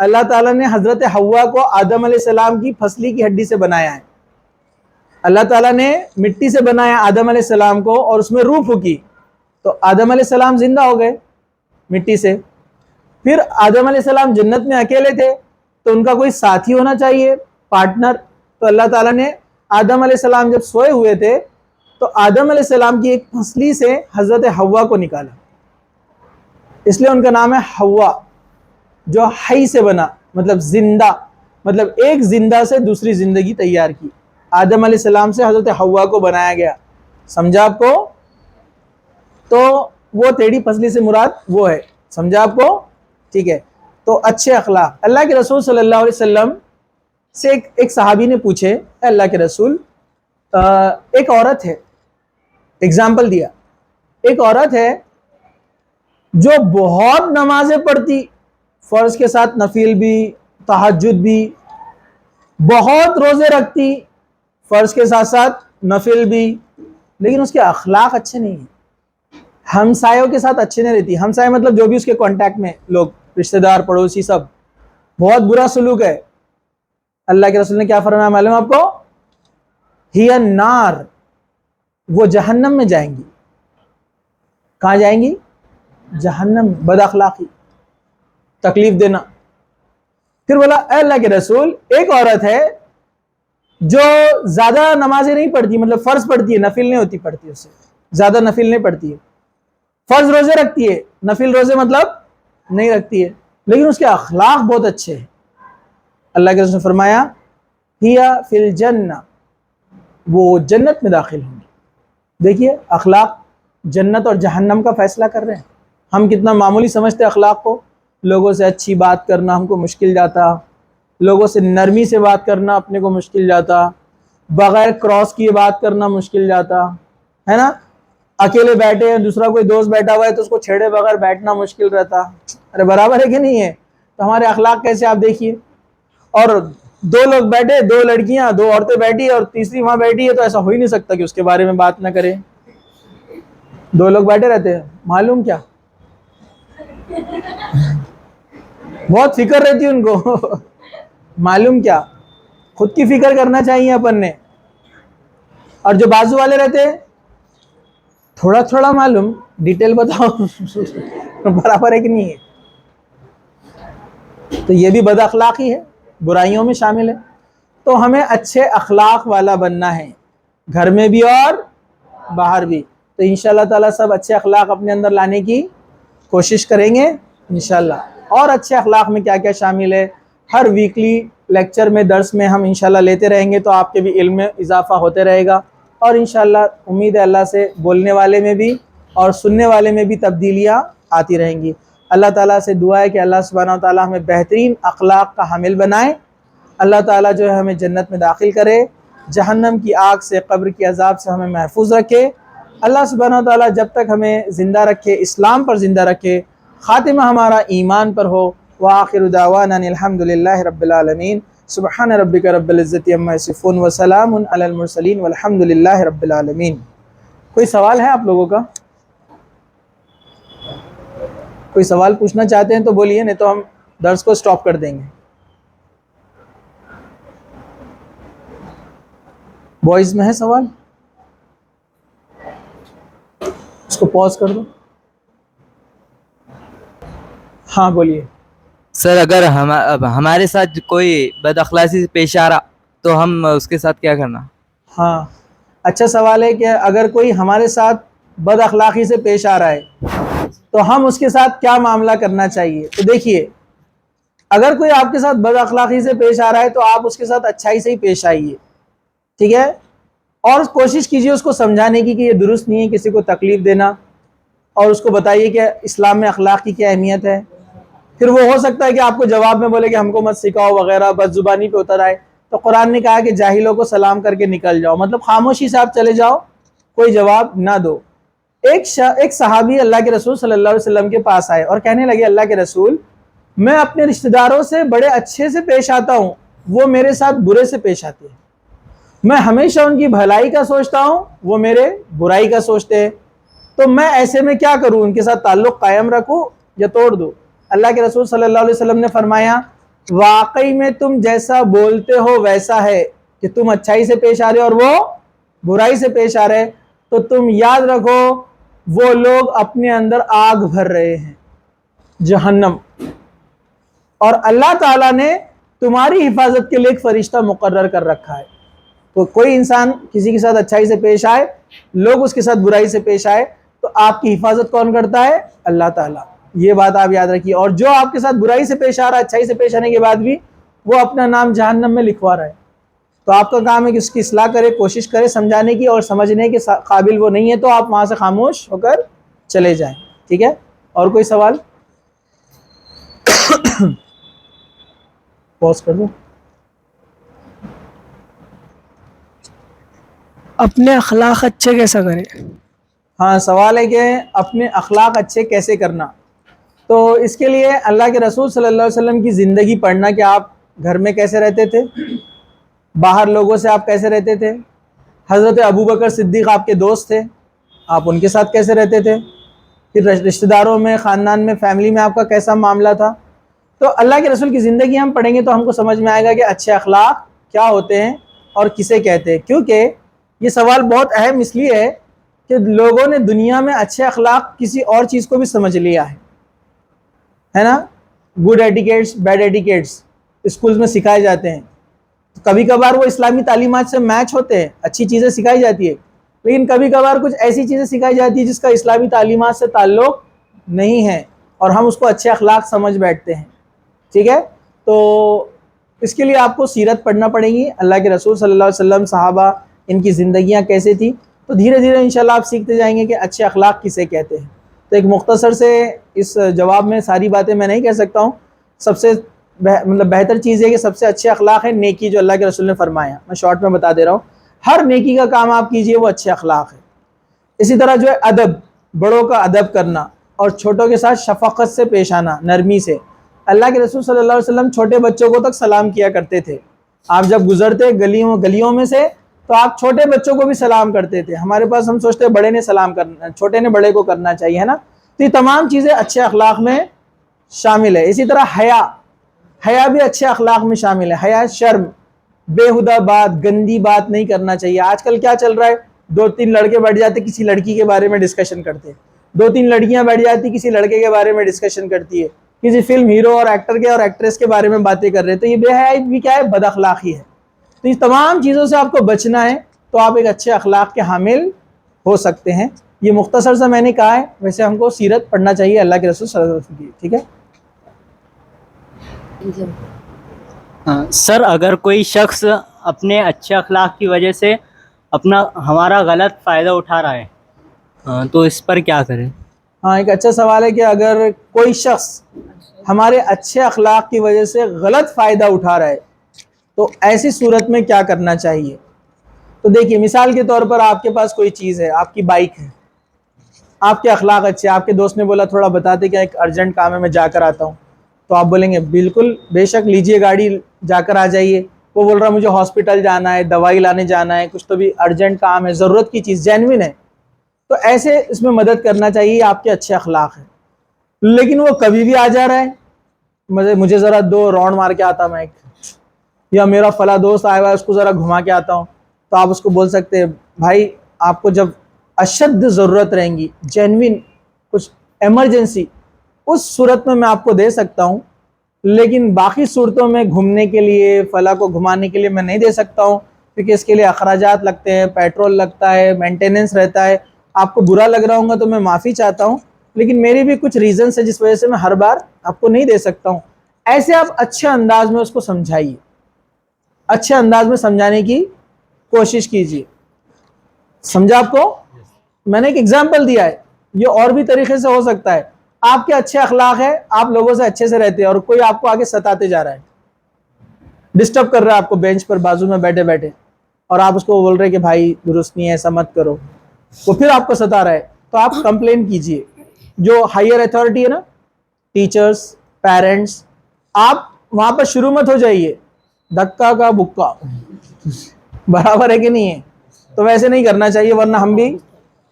اللہ تعالیٰ نے حضرت حوا کو آدم علیہ السلام کی پھسلی کی ہڈی سے بنایا ہے، اللہ تعالیٰ نے مٹی سے بنایا آدم علیہ السلام کو اور اس میں روح پھونکی، تو آدم علیہ السلام زندہ ہو گئے مٹی سے۔ پھر آدم علیہ السلام جنت میں اکیلے تھے تو ان کا کوئی ساتھی ہونا چاہیے، پارٹنر، تو اللہ تعالیٰ نے آدم علیہ السلام جب سوئے ہوئے تھے تو آدم علیہ السلام کی ایک پھسلی سے حضرت حوا کو نکالا، اس لیے ان کا نام ہے حوا، جو حی سے بنا، مطلب زندہ، مطلب ایک زندہ سے دوسری زندگی تیار کی۔ آدم علیہ السلام سے حضرت حوا کو بنایا گیا، سمجھا آپ کو؟ تو وہ ٹیڑھی پھسلی سے مراد وہ ہے، سمجھا آپ کو؟ ٹھیک ہے، تو اچھے اخلاق۔ اللہ کے رسول صلی اللہ علیہ وسلم سے ایک صحابی نے پوچھے، اے اللہ کے رسول، ایک عورت ہے، اگزامپل دیا، ایک عورت ہے جو بہت نمازیں پڑھتی، فرض کے ساتھ نفل بھی، تہجد بھی، بہت روزے رکھتی، فرض کے ساتھ ساتھ نفل بھی، لیکن اس کے اخلاق اچھے نہیں ہیں، ہمسایوں کے ساتھ اچھے نہیں رہتی. ہمسائے مطلب جو بھی اس کے کانٹیکٹ میں لوگ، رشتہ دار، پڑوسی، سب بہت برا سلوک ہے. اللہ کے رسول نے کیا فرمایا معلوم آپ کو؟ ہی النار، وہ جہنم میں جائیں گی. کہاں جائیں گی؟ جہنم. بد اخلاقی، تکلیف دینا. پھر بولا اے اللہ کے رسول، ایک عورت ہے جو زیادہ نمازیں نہیں پڑھتی، مطلب فرض پڑھتی ہے، نفل نہیں ہوتی پڑھتی، اس سے زیادہ نفل نہیں پڑھتی ہے، فرض روزے رکھتی ہے، نفل روزے مطلب نہیں رکھتی ہے، لیکن اس کے اخلاق بہت اچھے ہیں. اللہ کے رسول نے فرمایا ہیا فی الجنہ، وہ جنت میں داخل ہوں گے. دیکھیے اخلاق جنت اور جہنم کا فیصلہ کر رہے ہیں. ہم کتنا معمولی سمجھتے اخلاق کو. لوگوں سے اچھی بات کرنا ہم کو مشکل جاتا، لوگوں سے نرمی سے بات کرنا اپنے کو مشکل جاتا، بغیر کراس کیے بات کرنا مشکل جاتا ہے نا. اکیلے بیٹھے ہیں، دوسرا کوئی دوست بیٹھا ہوا ہے تو اس کو چھیڑے بغیر بیٹھنا مشکل رہتا. ارے برابر ہے کہ نہیں ہے؟ تو ہمارے اخلاق کیسے آپ دیکھیے. اور دو لوگ بیٹھے، دو لڑکیاں، دو عورتیں بیٹھی اور تیسری وہاں بیٹھی ہے، تو ایسا ہو ہی نہیں سکتا کہ اس کے بارے میں بات نہ کرے. دو لوگ بیٹھے رہتے ہیں، معلوم کیا بہت فکر رہتی ہے ان کو معلوم کیا، خود کی فکر کرنا چاہیے اپن نے. اور جو بازو والے رہتے ہیں تھوڑا تھوڑا معلوم، ڈیٹیل بتاؤ برابر ہے کہ نہیں ہے. تو یہ بھی بد اخلاقی ہے، برائیوں میں شامل ہے. تو ہمیں اچھے اخلاق والا بننا ہے، گھر میں بھی اور باہر بھی. تو انشاءاللہ تعالیٰ سب اچھے اخلاق اپنے اندر لانے کی کوشش کریں گے انشاءاللہ. اور اچھے اخلاق میں کیا کیا شامل ہے، ہر ویکلی لیکچر میں، درس میں ہم انشاءاللہ لیتے رہیں گے، تو آپ کے بھی علم میں اضافہ ہوتے رہے گا. اور انشاءاللہ امید ہے اللہ سے بولنے والے میں بھی اور سننے والے میں بھی تبدیلیاں آتی رہیں گی. اللہ تعالیٰ سے دعا ہے کہ اللہ سبحانہ و تعالیٰ ہمیں بہترین اخلاق کا حامل بنائے. اللہ تعالیٰ جو ہے ہمیں جنت میں داخل کرے، جہنم کی آگ سے، قبر کی عذاب سے ہمیں محفوظ رکھے. اللہ سبحانہ و تعالیٰ جب تک ہمیں زندہ رکھے، اسلام پر زندہ رکھے، خاتمہ ہمارا ایمان پر ہو. وآخر دعوانا الحمد للہ رب العالمین. سبحان ربک رب العزت عما یصفون وسلام علی المرسلین والحمد للہ رب العالمین. کوئی سوال ہے آپ لوگوں کا؟ کوئی سوال پوچھنا چاہتے ہیں تو بولیے، نہیں تو ہم درس کو سٹاپ کر دیں گے. بوائز میں ہے سوال؟ اس کو پاز کر دو. ہاں بولیے. سر اگر ہمارے ساتھ کوئی بد اخلاقی سے پیش آ رہا تو ہم اس کے ساتھ کیا کرنا؟ ہاں اچھا سوال ہے کہ اگر کوئی ہمارے ساتھ بد اخلاقی سے پیش آ رہا ہے تو ہم اس کے ساتھ کیا معاملہ کرنا چاہیے. تو دیکھیے، اگر کوئی آپ کے ساتھ بد اخلاقی سے پیش آ رہا ہے تو آپ اس کے ساتھ اچھائی سے ہی پیش آئیے، ٹھیک ہے. اور کوشش کیجیے اس کو سمجھانے کی کہ یہ درست نہیں ہے کسی کو تکلیف دینا، اور اس کو بتائیے کہ اسلام میں اخلاق کی کیا اہمیت ہے. پھر وہ ہو سکتا ہے کہ آپ کو جواب میں بولے کہ ہم کو مت سکھاؤ وغیرہ، بد زبانی پہ اتر آئے. تو قرآن نے کہا کہ جاہلوں کو سلام کر کے نکل جاؤ، مطلب خاموشی سے آپ چلے جاؤ، کوئی جواب نہ دو. ایک صحابی اللہ کے رسول صلی اللہ علیہ وسلم کے پاس آئے اور کہنے لگے اللہ کے رسول، میں اپنے رشتہ داروں سے بڑے اچھے سے پیش آتا ہوں، وہ میرے ساتھ برے سے پیش آتے ہیں. میں ہمیشہ ان کی بھلائی کا سوچتا ہوں، وہ میرے برائی کا سوچتے ہیں. تو میں ایسے میں کیا کروں؟ ان کے ساتھ تعلق قائم رکھوں یا توڑ دوں؟ اللہ کے رسول صلی اللہ علیہ وسلم نے فرمایا، واقعی میں تم جیسا بولتے ہو ویسا ہے کہ تم اچھائی سے پیش آ رہے اور وہ برائی سے پیش آ رہے. تو تم یاد رکھو وہ لوگ اپنے اندر آگ بھر رہے ہیں، جہنم، اور اللہ تعالیٰ نے تمہاری حفاظت کے لیے ایک فرشتہ مقرر کر رکھا ہے. تو کوئی انسان کسی کے ساتھ اچھائی سے پیش آئے، لوگ اس کے ساتھ برائی سے پیش آئے، تو آپ کی حفاظت کون کرتا ہے؟ اللہ تعالیٰ. یہ بات آپ یاد رکھیے. اور جو آپ کے ساتھ برائی سے پیش آ رہا ہے، اچھائی سے پیش آنے کے بعد بھی وہ اپنا نام جہنم میں لکھوا رہا ہے، تو آپ کا کام ہے کہ اس کی اصلاح کرے، کوشش کرے سمجھانے کی، اور سمجھنے کے قابل وہ نہیں ہے تو آپ وہاں سے خاموش ہو کر چلے جائیں. ٹھیک ہے؟ اور کوئی سوال؟ پاز کر دو. اپنے اخلاق اچھے کیسا کریں؟ ہاں سوال ہے کہ اپنے اخلاق اچھے کیسے کرنا. تو اس کے لیے اللہ کے رسول صلی اللہ علیہ وسلم کی زندگی پڑھنا کہ آپ گھر میں کیسے رہتے تھے, باہر لوگوں سے آپ کیسے رہتے تھے, حضرت ابوبکر صدیق آپ کے دوست تھے, آپ ان کے ساتھ کیسے رہتے تھے, پھر رشتہ داروں میں, خاندان میں, فیملی میں آپ کا کیسا معاملہ تھا. تو اللہ کے رسول کی زندگی ہم پڑھیں گے تو ہم کو سمجھ میں آئے گا کہ اچھے اخلاق کیا ہوتے ہیں اور کسے کہتے ہیں. کیونکہ یہ سوال بہت اہم اس لیے ہے کہ لوگوں نے دنیا میں اچھے اخلاق کسی اور چیز کو بھی سمجھ لیا ہے نا. Good etiquettes, bad etiquettes schools میں سکھائے جاتے ہیں, کبھی کبھار وہ اسلامی تعلیمات سے میچ ہوتے ہیں, اچھی چیزیں سکھائی جاتی ہے, لیکن کبھی کبھار کچھ ایسی چیزیں سکھائی جاتی ہیں جس کا اسلامی تعلیمات سے تعلق نہیں ہے اور ہم اس کو اچھے اخلاق سمجھ بیٹھتے ہیں. ٹھیک ہے, تو اس کے لیے آپ کو سیرت پڑھنا پڑے گی, اللہ کے رسول صلی اللہ علیہ وسلم, صحابہ, ان کی زندگیاں کیسے تھیں. تو دھیرے دھیرے انشاءاللہ آپ سیکھتے جائیں گے کہ اچھے اخلاق کسے کہتے ہیں. تو ایک مختصر سے اس جواب میں ساری باتیں میں نہیں کہہ سکتا ہوں. سب سے بہتر چیز ہے کہ سب سے اچھے اخلاق ہے نیکی, جو اللہ کے رسول نے فرمایا. میں شارٹ میں بتا دے رہا ہوں, ہر نیکی کا کام آپ کیجئے وہ اچھے اخلاق ہے. اسی طرح جو ہے ادب, بڑوں کا ادب کرنا اور چھوٹوں کے ساتھ شفقت سے پیش آنا, نرمی سے. اللہ کے رسول صلی اللہ علیہ وسلم چھوٹے بچوں کو تک سلام کیا کرتے تھے. آپ جب گزرتے گلیوں میں سے تو آپ چھوٹے بچوں کو بھی سلام کرتے تھے. ہمارے پاس ہم سوچتے بڑے نے سلام کرنا, چھوٹے نے بڑے کو کرنا چاہیے, ہے نا. تو یہ تمام چیزیں اچھے اخلاق میں شامل ہے. اسی طرح حیا بھی اچھے اخلاق میں شامل ہے. حیا شرم, بےہودہ بات, گندی بات نہیں کرنا چاہیے. آج کل کیا چل رہا ہے, 2-3 لڑکے بیٹھ جاتے کسی لڑکی کے بارے میں ڈسکشن کرتے, 2-3 لڑکیاں بیٹھ جاتی کسی لڑکے کے بارے میں ڈسکشن کرتی ہے, کسی فلم ہیرو اور ایکٹر کے اور ایکٹریس کے بارے میں باتیں کر رہے. تو یہ بے حیائی بھی کیا ہے, بد اخلاقی ہے. تو اس تمام چیزوں سے آپ کو بچنا ہے تو آپ ایک اچھے اخلاق کے حامل ہو سکتے ہیں. یہ مختصر سا میں نے کہا ہے. ویسے ہم کو سیرت پڑھنا چاہیے اللہ کے رسول صلی اللہ علیہ وسلم کی. ٹھیک ہے سر, اگر کوئی شخص اپنے اچھے اخلاق کی وجہ سے ہمارا غلط فائدہ اٹھا رہا ہے تو اس پر کیا کریں؟ ہاں, ایک اچھا سوال ہے کہ اگر کوئی شخص ہمارے اچھے اخلاق کی وجہ سے غلط فائدہ اٹھا رہا ہے تو ایسی صورت میں کیا کرنا چاہیے. تو دیکھیے, مثال کے طور پر آپ کے پاس کوئی چیز ہے, آپ کی بائک ہے, آپ کے اخلاق اچھے, آپ کے دوست نے بولا تھوڑا بتاتے کہ ایک ارجنٹ کام ہے میں جا کر آتا ہوں, تو آپ بولیں گے بالکل بے شک لیجئے گاڑی, جا کر آ جائیے. وہ بول رہا مجھے ہاسپٹل جانا ہے, دوائی لانے جانا ہے, کچھ تو بھی ارجنٹ کام ہے, ضرورت کی چیز, جینوین ہے, تو ایسے اس میں مدد کرنا چاہیے, آپ کے اچھے اخلاق ہیں. لیکن وہ کبھی بھی آ جا رہا ہے, مجھے ذرا 2 راؤنڈ مار کے آتا میں, یا میرا فلاں دوست آیا ہوا ہے اس کو ذرا گھما کے آتا ہوں, تو آپ اس کو بول سکتے ہیں بھائی آپ کو جب اشد ضرورت رہیں گی, جینوین کچھ ایمرجنسی, اس صورت میں آپ کو دے سکتا ہوں, لیکن باقی صورتوں میں گھومنے کے لیے, فلاں کو گھمانے کے لیے میں نہیں دے سکتا ہوں, کیونکہ اس کے لیے اخراجات لگتے ہیں, پیٹرول لگتا ہے, مینٹیننس رہتا ہے. آپ کو برا لگ رہا ہوں گا تو میں معافی چاہتا ہوں, لیکن میری بھی کچھ ریزنس ہے جس وجہ سے میں ہر بار آپ کو نہیں دے سکتا ہوں. ایسے آپ اچھے انداز میں اس کو سمجھائیے, اچھے انداز میں سمجھانے کی کوشش کیجیے. سمجھا آپ کو؟ میں نے ایک ایگزامپل دیا ہے, یہ اور بھی طریقے سے ہو سکتا ہے. آپ کے اچھے اخلاق ہے, آپ لوگوں سے اچھے سے رہتے ہیں, اور کوئی آپ کو آگے ستاتے جا رہا ہے, ڈسٹرب کر رہا ہے آپ کو بینچ پر بازو میں بیٹھے بیٹھے, اور آپ اس کو بول رہے کہ بھائی درست نہیں ہے, ایسا مت کرو, وہ پھر آپ کو ستا رہا ہے, تو آپ کمپلین کیجئے. جو ہائر اتھارٹی ہے نا, ٹیچرز, پیرنٹس, آپ وہاں پر شروع مت ہو جائیے, دھکا کا بکا, برابر ہے کہ نہیں ہے. تو ویسے نہیں کرنا چاہیے, ورنہ ہم بھی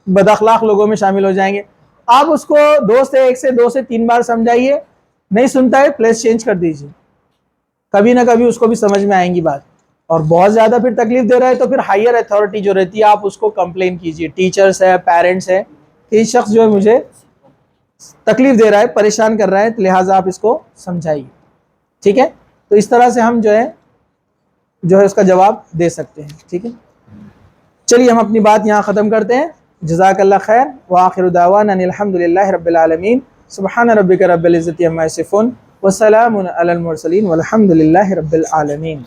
بد اخلاق لوگوں میں شامل ہو جائیں گے. آپ اس کو 1 سے 2 سے 3 بار سمجھائیے, نہیں سنتا ہے پلیس چینج کر دیجیے, کبھی نہ کبھی اس کو بھی سمجھ میں آئیں گی بات. اور بہت زیادہ پھر تکلیف دے رہا ہے تو پھر ہائر اتھارٹی جو رہتی ہے آپ اس کو کمپلین کیجیے, ٹیچرز ہے, پیرنٹس ہے, کہ یہ شخص جو ہے مجھے تکلیف دے رہا ہے, پریشان کر رہا ہے, لہٰذا آپ اس کو سمجھائیے. ٹھیک ہے, تو اس طرح سے ہم جو ہے اس کا جواب دے سکتے ہیں. ٹھیک ہے, چلیے ہم اپنی بات یہاں ختم کرتے ہیں. جزاک اللہ خیر, وآخر دعوانا ان الحمد للہ رب العالمین. سبحان ربک رب العزۃ عما یصفون وسلام علی المرسلین والحمد للہ رب العالمین.